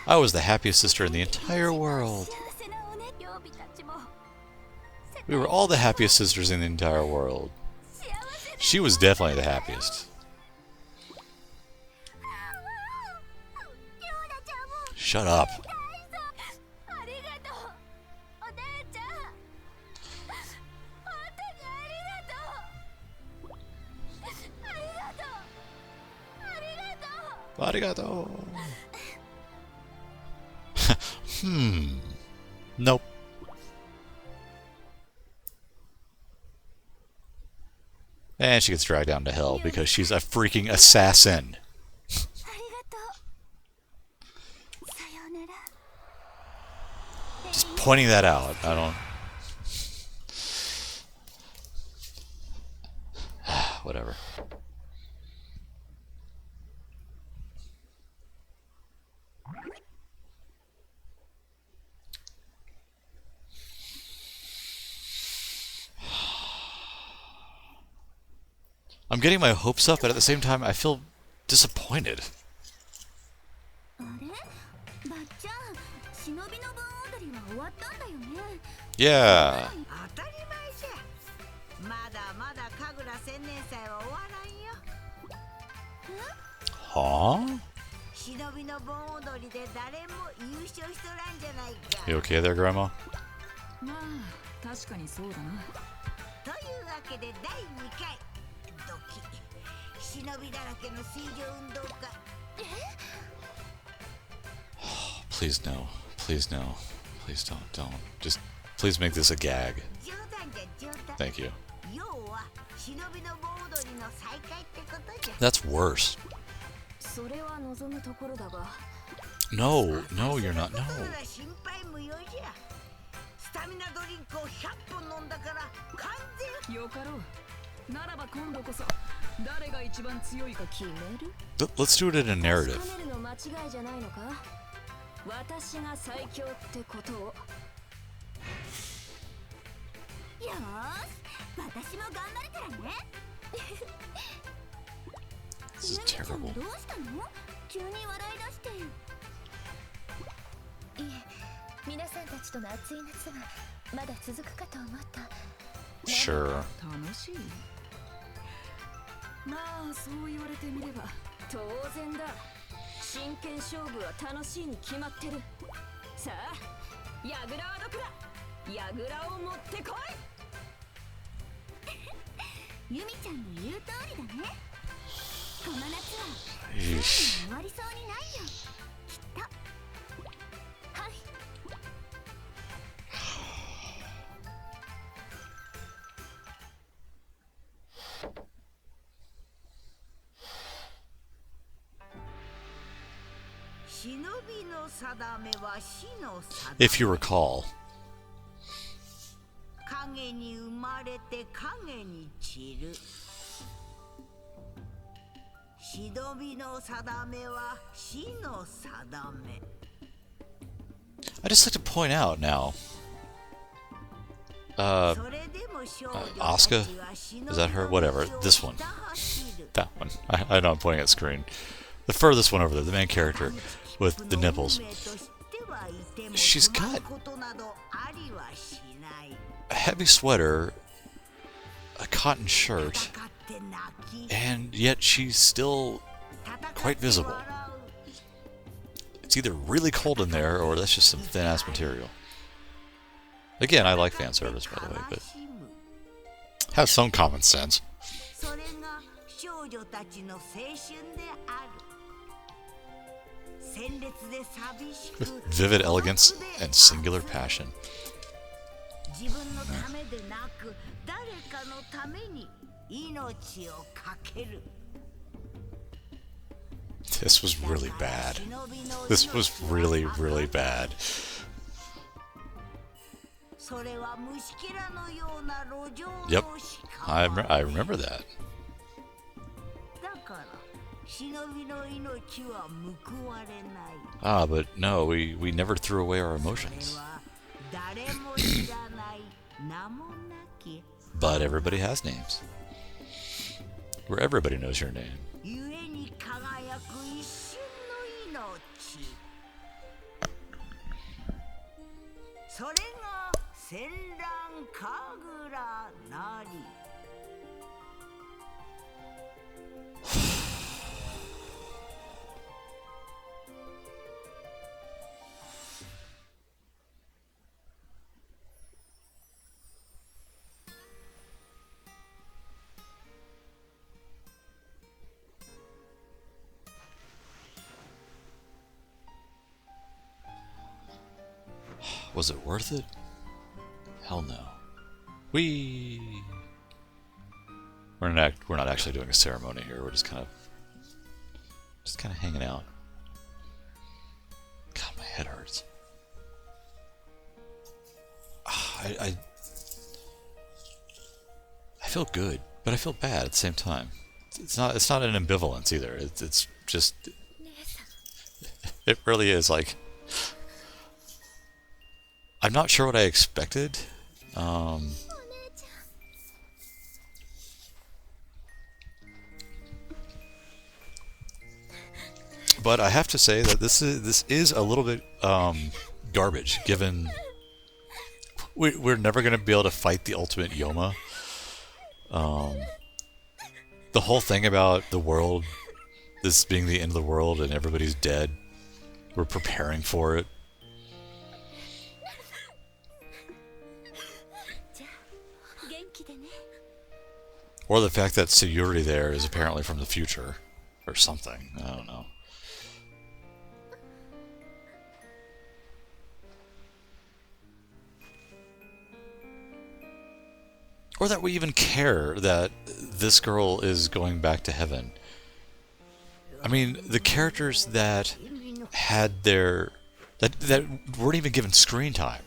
I was the happiest sister in the entire world. We were all the happiest sisters in the entire world. She was definitely the happiest. Shut up. Arigato. Nope. And she gets dragged down to hell because she's a freaking assassin. Just pointing that out. I don't... Whatever. I'm getting my hopes up, but at the same time, I feel disappointed. Yeah. Huh? You okay there, Grandma? まあ確かにそうだな。というわけで第2回ドキ忍びだらけの水上運動会。 Please no. Please no. Please don't. Just please make this a gag. 冗談じゃ冗談。 Thank you. 要は忍びの盆踊りの再開ってことじゃ。 That's worse. それは望むところだが。 No, you're not. No. 心配無用じゃ。スタミナドリンクを100本飲んだから完全。よかろう。ならば今度こそ誰が一番強いか決める？ Let's do it in a narrative. 確かめるの間違いじゃないのか？私が最強ってことを。よーし、私も頑張るからね。 This is terrible. どうしたの？急に笑い出して。いえ、皆さんたちとの熱い夏がまだ続くかと思った。 Sure. 楽しい。まあそう言われてみれば当然だ。真剣勝負は楽しいに決まってる。さあ、ヤグラはどこだ？ヤグラを持ってこい。ユミちゃんの言う通りだね。この夏は Yeesh. 終わりそうにないよ、きっと。はい。忍びの定めは死の定 If め。 you recall. 影に生まれて影に散る。忍びの定めは死の定め。 I just like to point out now. それでも少女 Asuka? たちは忍びの Is that her? Whatever. 道を This one. ひた走る。 That one. I know I'm pointing at screen. The furthest one over there, the main character with the nipples. She's got a heavy sweater, a cotton shirt, and yet she's still quite visible. It's either really cold in there or that's just some thin-ass material. Again, I like fan service, by the way, but have some common sense. それが少女たちの青春である。鮮烈で寂しく With vivid elegance and singular passion. 自分のためでなく誰かのために命をかける。 This was really bad. This was really, really bad. それは虫けらのような路上の Yep. 屍。 I remember that. だから忍びの命は報われない。 Ah, but no, we never threw away our それ emotions. は誰も知らない名もなき But everybody has names. Where everybody knows your name. ゆえに輝く一瞬の命。それが戦乱神楽なり。 Was it worth it? Hell no. We're not actually doing a ceremony here. We're just kind of hanging out. God, my head hurts. I feel good, but I feel bad at the same time. It's not an ambivalence either. It's just it really is like I'm not sure what I expected. But I have to say that this is a little bit garbage, given we're never going to be able to fight the ultimate Yoma. The whole thing about the world, this being the end of the world and everybody's dead, we're preparing for it. Or the fact that Sayuri there is apparently from the future, or something. I don't know. Or that we even care that this girl is going back to heaven. I mean, the characters that had their... that weren't even given screen time.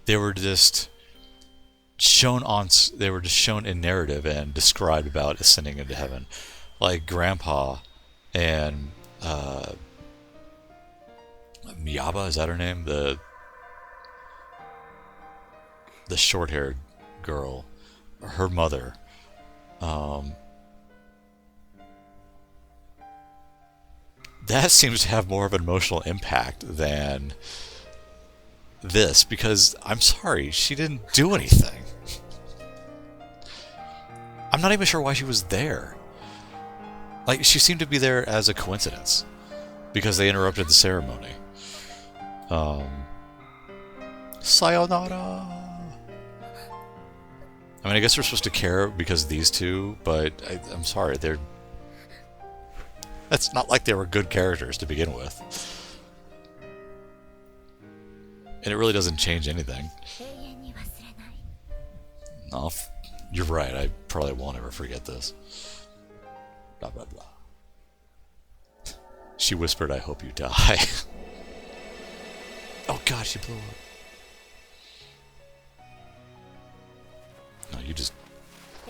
They were just shown in narrative and described about ascending into heaven. Like Grandpa and Miyaba, is that her name? The short-haired girl. Her mother. That seems to have more of an emotional impact than this, because I'm sorry, she didn't do anything. I'm not even sure why she was there. Like, she seemed to be there as a coincidence because they interrupted the ceremony. Sayonara. I mean, I guess we're supposed to care because of these two, but I'm sorry, that's not like they were good characters to begin with. And it really doesn't change anything. No, you're right, I probably won't ever forget this. Blah, blah, blah. She whispered, I hope you die. Oh god, she blew up. No, you just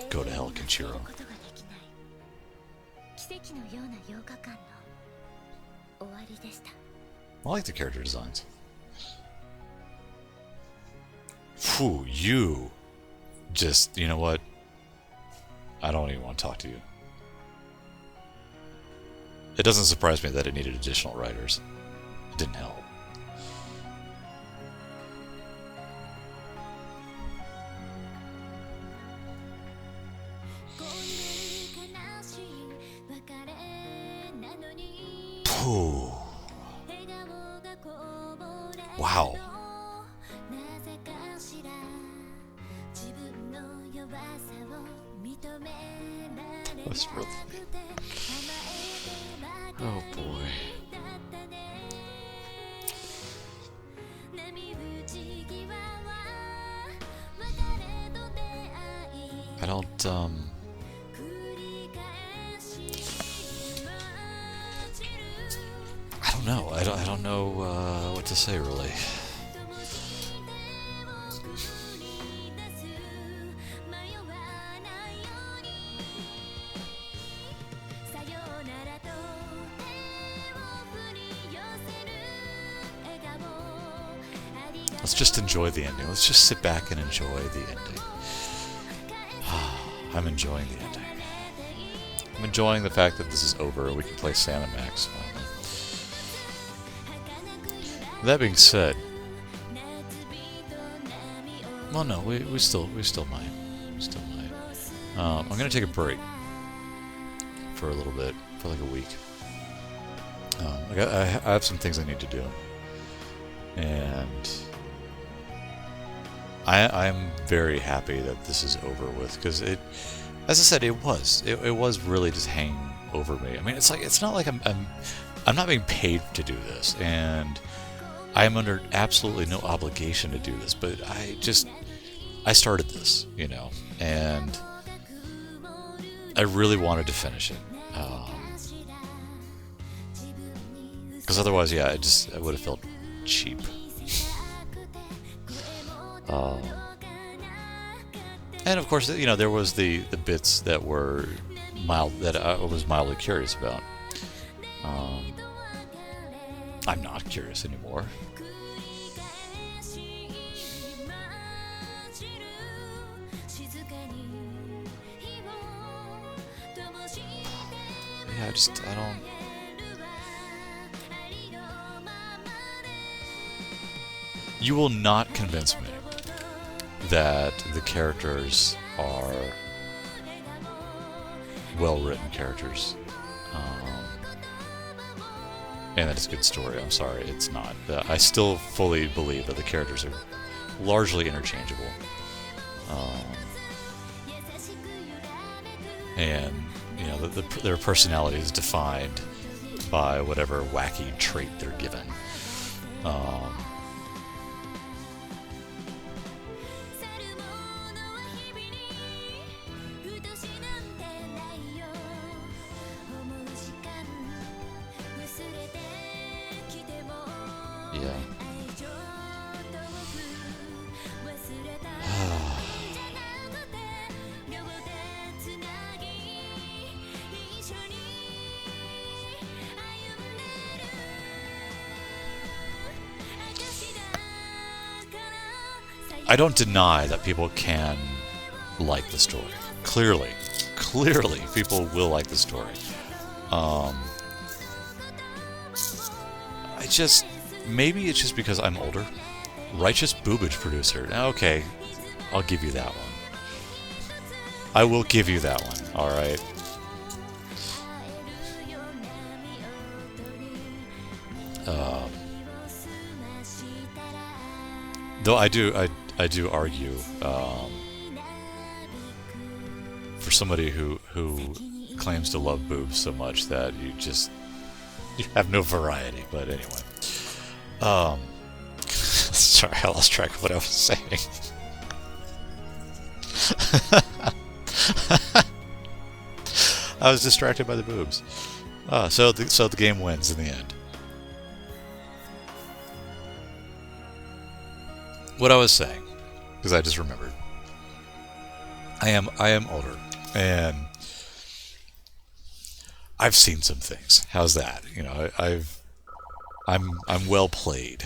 go to hell, Kenshiro. I like the character designs. Phew, you just, you know what? I don't even want to talk to you. It doesn't surprise me that it needed additional writers. It didn't help. Ooh. Wow. That was really... Oh boy. I don't know. I don't know what to say really. Let's just enjoy the ending. Let's just sit back and enjoy the ending. I'm enjoying the ending. I'm enjoying the fact that this is over and we can play Sam and Max finally. That being said, well, no, we still might. We still might. I'm gonna take a break for a little bit, for like a week. I have some things I need to do, and I'm very happy that this is over with, because it, as I said, it was really just hanging over me. I mean, it's not like I'm not being paid to do this, and I am under absolutely no obligation to do this, but I started this, you know, and I really wanted to finish it, because otherwise, yeah, I would have felt cheap. And of course, you know, there was the bits that were that I was mildly curious about. I'm not curious anymore. Yeah, I don't... You will not convince me that the characters are well-written characters. And that it's a good story. I'm sorry, it's not. I still fully believe that the characters are largely interchangeable. And, you know, their personality is defined by whatever wacky trait they're given. Yeah. I don't deny that people can like the story. Clearly, people will like the story. Maybe it's just because I'm older. Righteous boobage producer. Okay, I'll give you that one. I will give you that one, alright? Though I do argue somebody who claims to love boobs so much that you have no variety. But anyway, sorry, I lost track of what I was saying. I was distracted by the boobs. So the game wins in the end. What I was saying, because I just remembered, I am older, and I've seen some things. How's that? You know, I'm well played.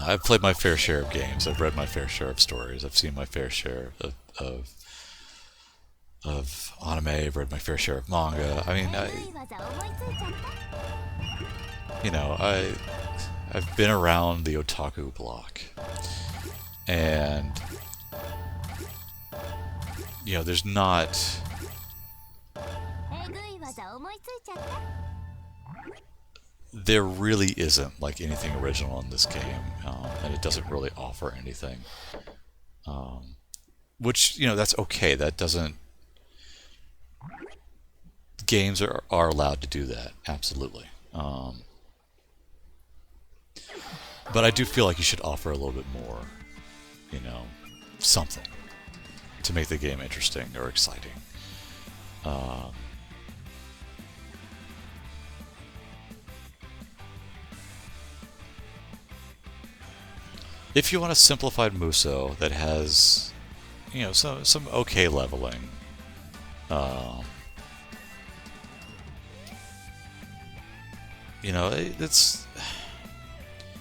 I've played my fair share of games. I've read my fair share of stories. I've seen my fair share of anime. I've read my fair share of manga. I mean, I've been around the otaku block, and there's not. There really isn't like anything original in this game, and it doesn't really offer anything. Which that's okay. That doesn't. Games are allowed to do that, absolutely. But I do feel like you should offer a little bit more, something to make the game interesting or exciting. If you want a simplified Muso that has, some okay leveling,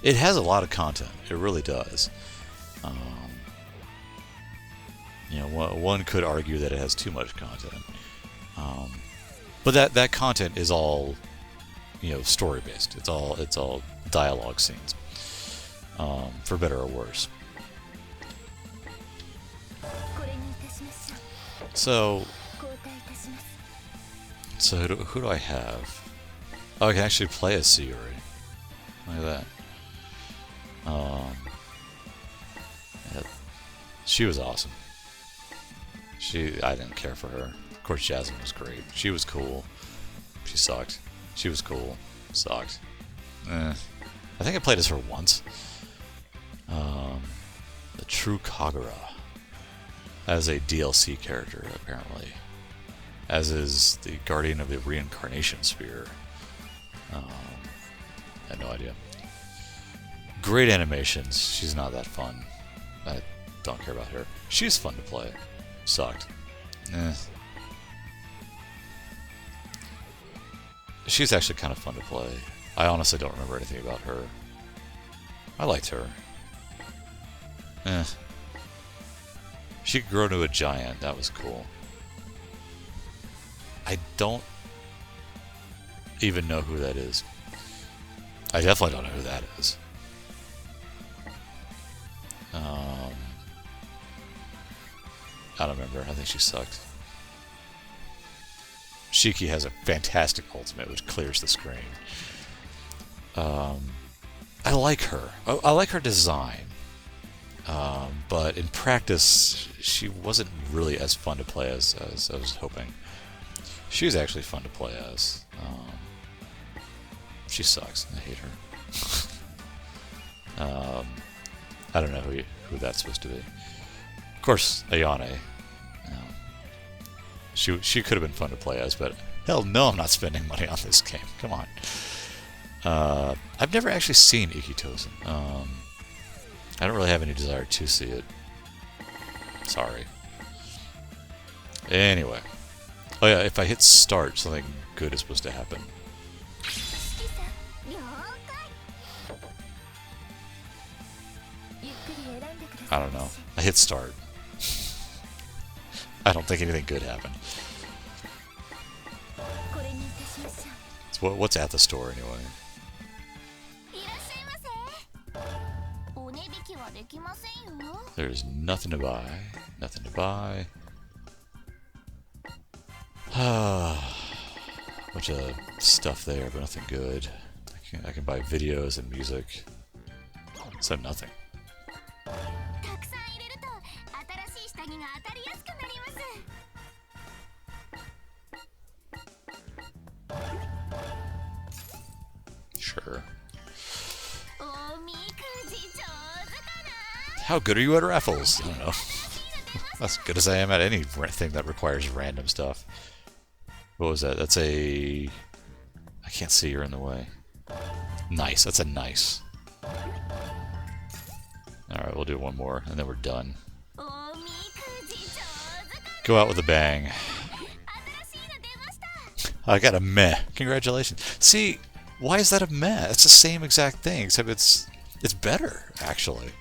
it has a lot of content. It really does. One could argue that it has too much content, but that content is all, story based. It's all dialogue scenes, for better or worse. So who do I have? Oh, I can actually play as Sayuri. Look at that. Yeah, she was awesome. I didn't care for her. Of course, Jasmine was great. She was cool. She sucked. She was cool. Sucked. I think I played as her once. The True Kagura. As a DLC character, apparently. As is the Guardian of the Reincarnation Sphere. I had no idea. Great animations. She's not that fun. I don't care about her. She's fun to play. Sucked. She's actually kind of fun to play. I honestly don't remember anything about her. I liked her. She could grow into a giant. That was cool. I don't even know who that is. I definitely don't know who that is. I don't remember. I think she sucked. Shiki has a fantastic ultimate which clears the screen. I like her. I like her design. But in practice, she wasn't really as fun to play as I was hoping. She's actually fun to play as. She sucks. I hate her. I don't know who that's supposed to be. Of course, Ayane. She could have been fun to play as, but hell no, I'm not spending money on this game. Come on. I've never actually seen Ikitosen. I don't really have any desire to see it. Sorry. Anyway. Oh yeah, if I hit start, something good is supposed to happen. I don't know. I hit start. I don't think anything good happened. So what's at the store anyway? There's nothing to buy. Nothing to buy. Bunch of stuff there, but nothing good. I can buy videos and music. So nothing. Sure. How good are you at raffles? I don't know. As good as I am at anything that requires random stuff. What was that? That's a... I can't see, you're in the way. Nice, that's a nice. Alright, we'll do one more, and then we're done. Go out with a bang. I got a meh. Congratulations. See, why is that a meh? It's the same exact thing, except it's better, actually.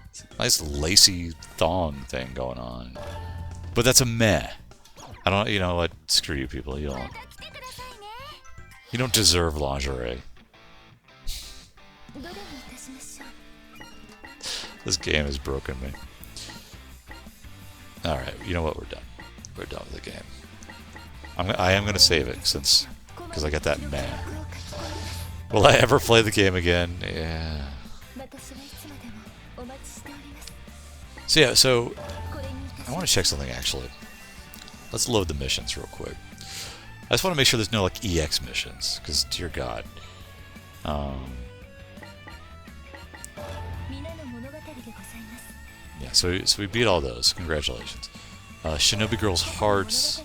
It's a nice lacy thong thing going on. But that's a meh. I don't, you know what? Screw you people. You don't deserve lingerie. This game has broken me. Alright, you know what? We're done. We're done with the game. I am going to save it, because I got that meh. Will I ever play the game again? Yeah. So yeah, so I want to check something actually. Let's load the missions real quick. I just want to make sure there's no like EX missions, because dear God. Yeah, so we beat all those. Congratulations. Shinobi Girl's Hearts.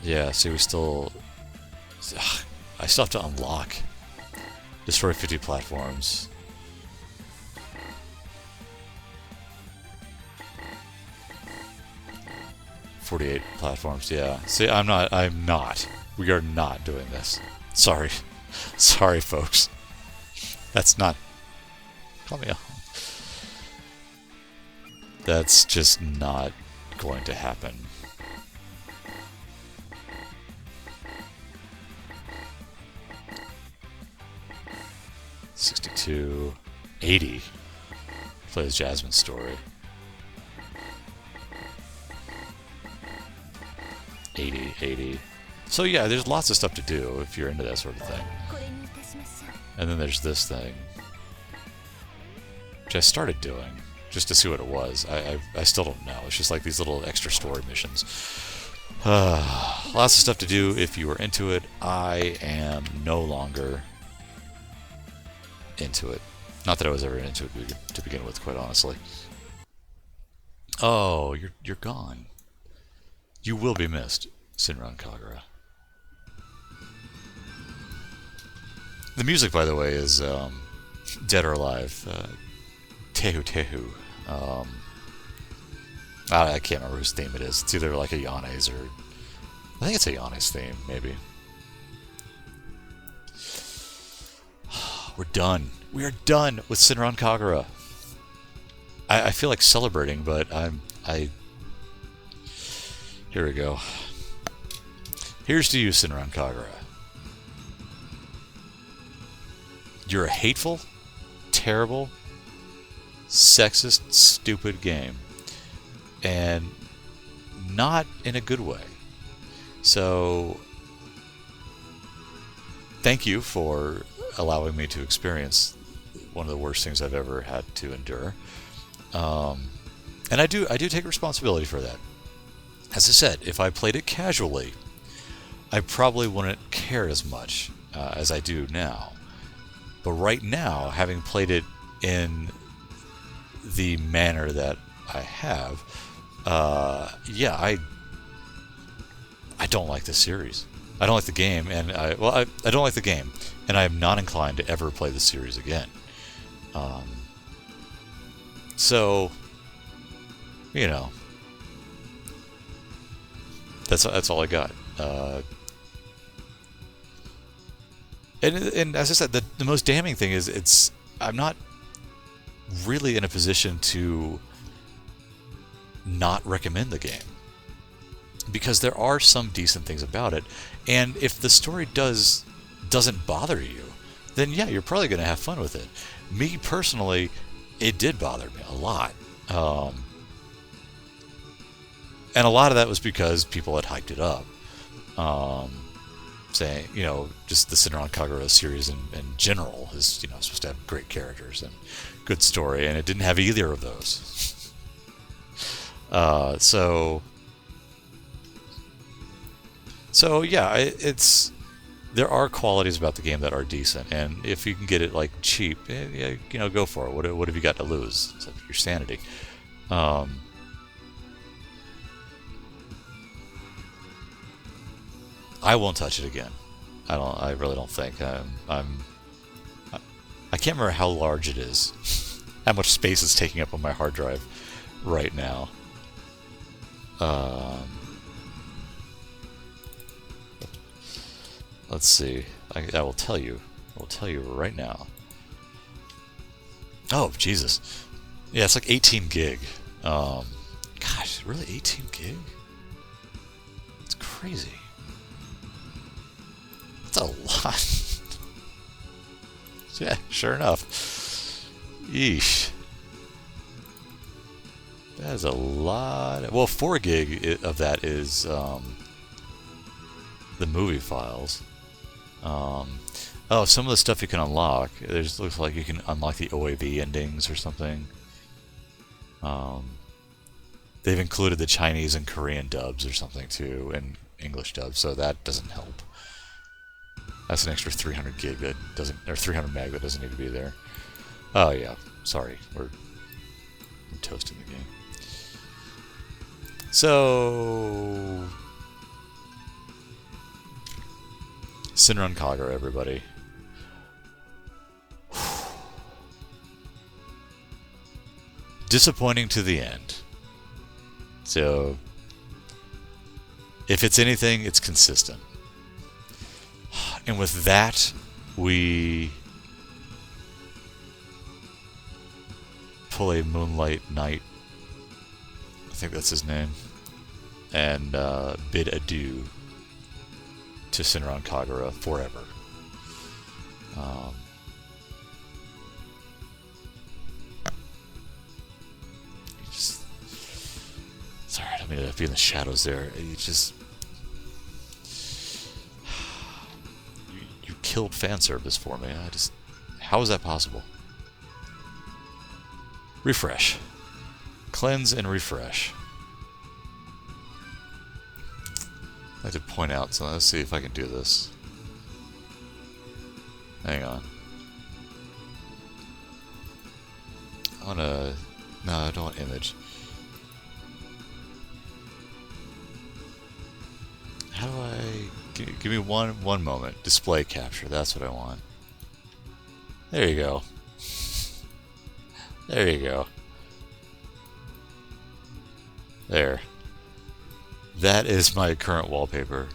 Yeah, see, we still... I still have to unlock. Destroy 50 platforms. ...48 platforms, yeah. See, I'm not. We are not doing this. Sorry. Sorry, folks. That's not... Call me out. That's just not going to happen. $62, $80. Plays Jasmine's story. 80. So yeah, there's lots of stuff to do if you're into that sort of thing. And then there's this thing, which I started doing just to see what it was. I still don't know. It's just like these little extra story missions. Lots of stuff to do if you are into it. I am no longer into it. Not that I was ever into it to begin with, quite honestly. Oh, you're gone. You will be missed, Senran Kagura. The music, by the way, is Dead or Alive. Tehu Tehu. I can't remember whose theme it is. It's either like Ayane's or... I think it's Ayane's theme, maybe. We're done. We are done with Senran Kagura. I feel like celebrating, but Here we go. Here's to you, Senran Kagura. You're a hateful, terrible, sexist, stupid game. And not in a good way. So, thank you for allowing me to experience one of the worst things I've ever had to endure. And I do take responsibility for that. As I said, if I played it casually, I probably wouldn't care as much as I do now. But right now, having played it in the manner that I have, yeah, I don't like this series. I don't like the game, and I don't like the game, and I am not inclined to ever play the series again. So, you know, that's all I got. And as I said, the most damning thing is I'm not really in a position to not recommend the game, because there are some decent things about it, and if the story doesn't bother you, then yeah, you're probably going to have fun with it. Me personally, it did bother me a lot, and a lot of that was because people had hyped it up, saying, you know, just the Senran Kagura series in general is, you know, supposed to have great characters and good story, and it didn't have either of those. So yeah, there are qualities about the game that are decent, and if you can get it like cheap, yeah, you know, go for it. What have you got to lose? Except your sanity. I won't touch it again. I really don't think. I can't remember how large it is. How much space it's taking up on my hard drive right now. Let's see. I will tell you. I will tell you right now. Oh, Jesus. Yeah, it's like 18 gig. Gosh, really 18 gig? It's crazy. That's a lot. Yeah, sure enough. Yeesh. That is a lot. Well, 4 gig of that is the movie files. Oh, some of the stuff you can unlock. It just looks like you can unlock the OAV endings or something. They've included the Chinese and Korean dubs or something too, and English dubs, so that doesn't help. That's an extra 300 gig that doesn't, or 300 meg that doesn't need to be there. Oh yeah, sorry, we're toasting the game. So, Senran Kagura, everybody. Disappointing to the end. So, if it's anything, it's consistent. And with that, we pull a Moonlight Knight, I think that's his name, and bid adieu to Senran Kagura forever. Sorry, I don't mean to be in the shadows there. You just... You killed fan service for me. How is that possible? Refresh. Cleanse and refresh. I'd like to point out, so let's see if I can do this. Hang on. I wanna... No, I don't want image. How do I... Give me one moment. Display capture, that's what I want. There you go. There you go. There. That is my current wallpaper.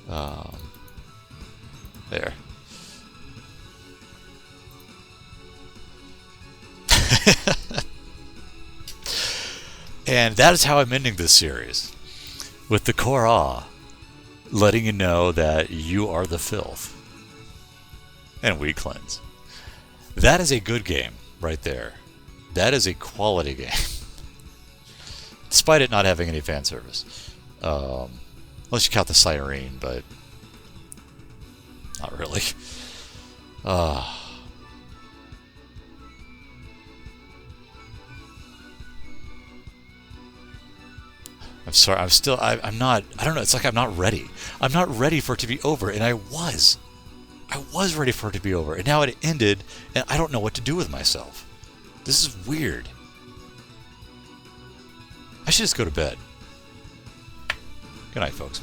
There. And that is how I'm ending this series. With the Korra letting you know that you are the filth. And we cleanse. That is a good game right there. That is a quality game. Despite it not having any fan service. Unless you count the siren, but not really. I'm sorry, I'm not, I don't know, it's like I'm not ready. I'm not ready for it to be over, and I was ready for it to be over, and now it ended, and I don't know what to do with myself. This is weird. I should just go to bed. Good night, folks.